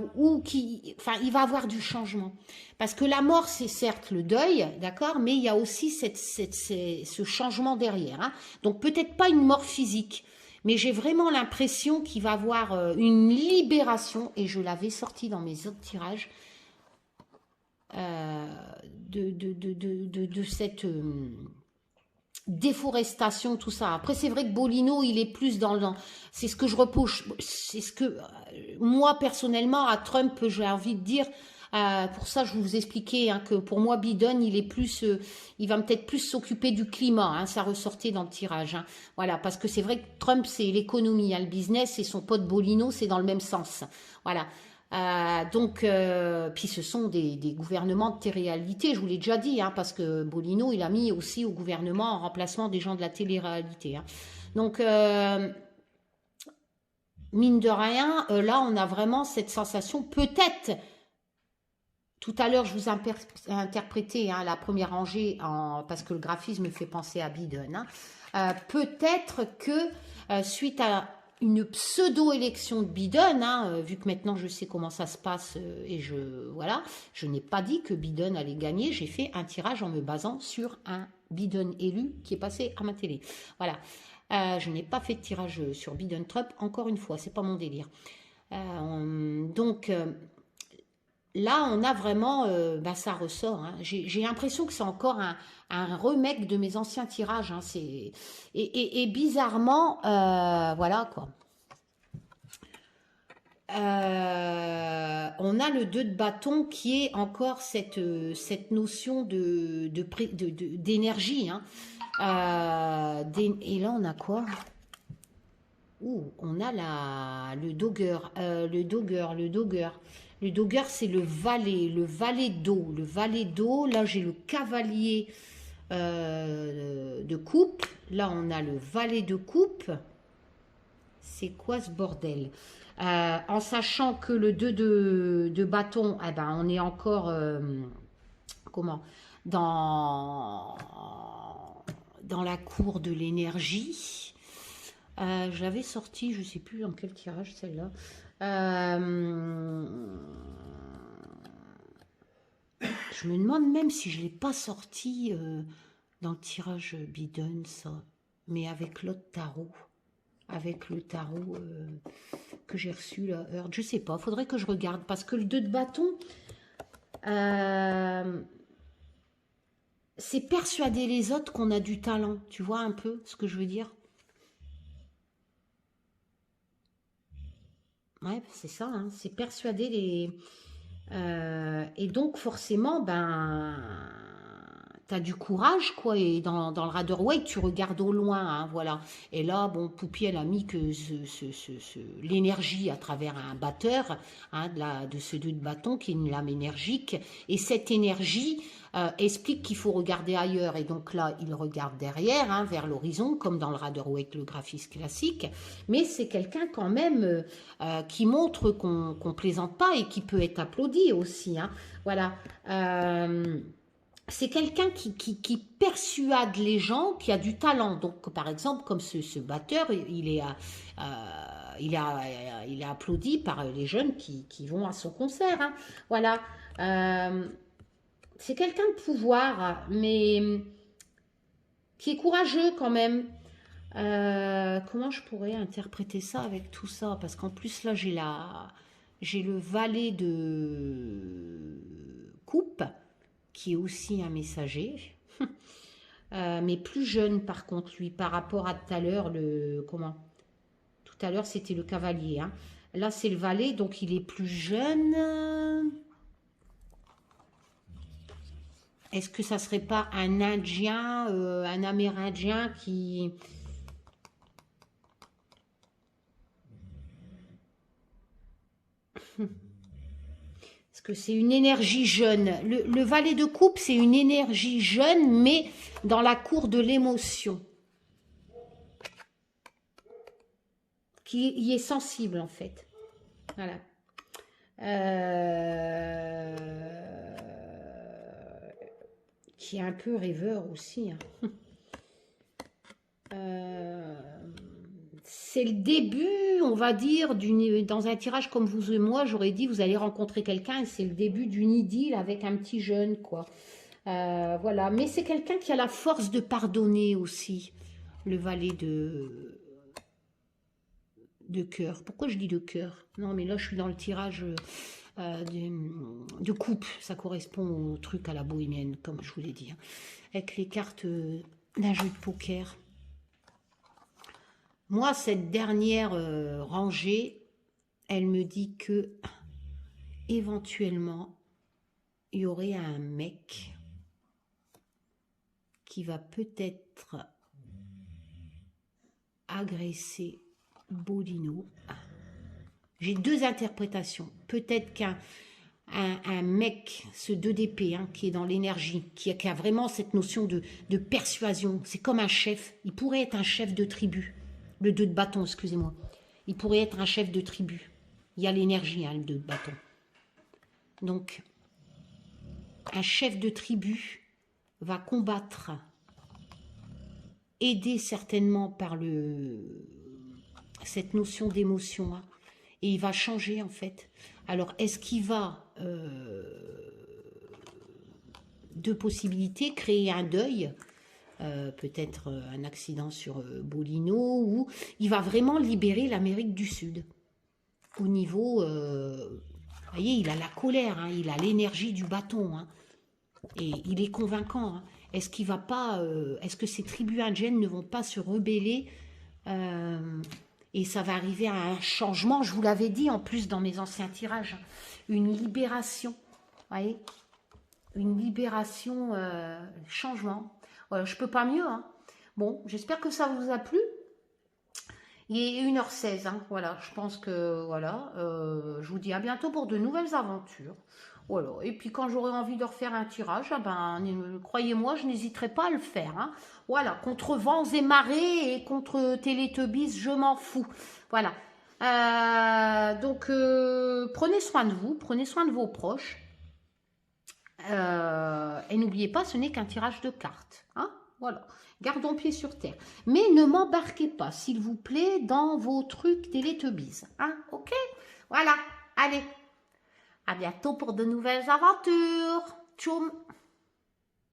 avoir du changement. Parce que la mort, c'est certes le deuil, d'accord, mais il y a aussi ce changement derrière. Hein. Donc peut-être pas une mort physique, mais j'ai vraiment l'impression qu'il va avoir une libération, et je l'avais sorti dans mes autres tirages, de cette déforestation, tout ça. Après, c'est vrai que Bolino, il est plus c'est ce que je repousse, c'est ce que moi, personnellement, à Trump, j'ai envie de dire, pour ça, je vous expliquais hein, que pour moi, Biden, il est plus, il va peut-être plus s'occuper du climat, hein, ça ressortait dans le tirage. Hein. Voilà, parce que c'est vrai que Trump, c'est l'économie, hein, le business, et son pote Bolino, c'est dans le même sens. Voilà. Puis ce sont des gouvernements de télé-réalité, je vous l'ai déjà dit, hein, parce que Bolino, il a mis aussi au gouvernement en remplacement des gens de la télé-réalité. Hein. Donc, mine de rien, là, on a vraiment cette sensation, peut-être, tout à l'heure, je vous ai interprété hein, la première rangée, parce que le graphisme me fait penser à Biden, hein, peut-être que suite à une pseudo-élection de Biden, hein, vu que maintenant je sais comment ça se passe et je n'ai pas dit que Biden allait gagner, j'ai fait un tirage en me basant sur un Biden élu, qui est passé à ma télé. Voilà. Je n'ai pas fait de tirage sur Biden Trump, encore une fois, c'est pas mon délire. Donc là, on a vraiment, ça ressort. Hein. J'ai l'impression que c'est encore un remake de mes anciens tirages. Hein. Et bizarrement, voilà quoi. On a le 2 de bâton qui est encore cette notion d'énergie. Hein. Et là, on a quoi? Ouh, on a le dogger. Le dogger, c'est le valet d'eau. Le valet d'eau, là, j'ai le cavalier de coupe. Là, on a le valet de coupe. C'est quoi ce bordel? En sachant que le 2 de bâton, eh ben, on est encore comment dans la cour de l'énergie. Je l'avais sorti, je ne sais plus dans quel tirage celle-là. Je me demande même si je ne l'ai pas sorti dans le tirage Biden, ça, mais avec l'autre tarot. Avec le tarot que j'ai reçu, là, Heard. Je sais pas, faudrait que je regarde, parce que le 2 de bâton, c'est persuader les autres qu'on a du talent, tu vois un peu ce que je veux dire? Ouais, c'est ça, hein, c'est persuader les... et donc forcément, t'as du courage, quoi, et dans le Raderway, tu regardes au loin, hein, voilà. Et là, bon, Poupie, elle a mis que l'énergie à travers un batteur, hein, de ce 2 de bâton, qui est une lame énergique, et cette énergie explique qu'il faut regarder ailleurs, et donc là, il regarde derrière, hein, vers l'horizon, comme dans le Raderway, le graphisme classique, mais c'est quelqu'un quand même qui montre qu'on plaisante pas, et qui peut être applaudi aussi, hein, voilà. C'est quelqu'un qui persuade les gens, qui a du talent. Donc, par exemple, comme ce batteur, il est applaudi par les jeunes qui vont à son concert. Hein. Voilà. C'est quelqu'un de pouvoir, mais qui est courageux quand même. Comment je pourrais interpréter ça avec tout ça? Parce qu'en plus, là, j'ai le valet de coupe, qui est aussi un messager, mais plus jeune par contre, lui, par rapport à tout à l'heure, tout à l'heure, c'était le cavalier. Hein. Là, c'est le valet, donc il est plus jeune. Est-ce que ça serait pas un Indien, un Amérindien qui... Parce que c'est une énergie jeune. Le valet de coupe, c'est une énergie jeune, mais dans la cour de l'émotion. Qui y est sensible, en fait. Voilà. Qui est un peu rêveur aussi. Hein. C'est le début, on va dire, dans un tirage comme vous et moi, j'aurais dit, vous allez rencontrer quelqu'un et c'est le début d'une idylle avec un petit jeune, quoi. Voilà, mais c'est quelqu'un qui a la force de pardonner aussi, le valet de cœur. Pourquoi je dis de cœur? Non, mais là, je suis dans le tirage de coupe. Ça correspond au truc à la bohémienne, comme je vous l'ai dit. Hein. Avec les cartes d'un jeu de poker. Moi, cette dernière rangée, elle me dit que éventuellement, il y aurait un mec qui va peut-être agresser Bolino. J'ai deux interprétations. Peut-être qu'un mec, ce 2 d'épée, hein, qui est dans l'énergie, qui a vraiment cette notion de persuasion, c'est comme un chef. Il pourrait être un chef de tribu. Le 2 de bâton, excusez-moi. Il pourrait être un chef de tribu. Il y a l'énergie, hein, le 2 de bâton. Donc, un chef de tribu va combattre, aidé certainement par cette notion d'émotion, hein, et il va changer en fait. Alors, est-ce qu'il va, deux possibilités, créer un deuil, peut-être un accident sur Bolino, ou il va vraiment libérer l'Amérique du Sud. Au niveau, vous voyez, il a la colère, hein, il a l'énergie du bâton, hein, et il est convaincant. Hein. Est-ce qu'il va pas, est-ce que ces tribus indiennes ne vont pas se rebeller et ça va arriver à un changement, je vous l'avais dit en plus dans mes anciens tirages, hein, une libération, vous voyez, une libération, changement. Voilà, je peux pas mieux. Hein. Bon, j'espère que ça vous a plu. Il est 1h16, hein, voilà, je pense que, voilà, je vous dis à bientôt pour de nouvelles aventures. Voilà, et puis quand j'aurai envie de refaire un tirage, ah ben, croyez-moi, je n'hésiterai pas à le faire. Hein. Voilà, contre vents et marées et contre Télétubbies, je m'en fous. Voilà, donc prenez soin de vous, prenez soin de vos proches. Et n'oubliez pas, ce n'est qu'un tirage de cartes. Hein, voilà. Gardons pied sur terre. Mais ne m'embarquez pas, s'il vous plaît, dans vos trucs Télétubbies. Hein, ok? Voilà. Allez. À bientôt pour de nouvelles aventures. Tchoum.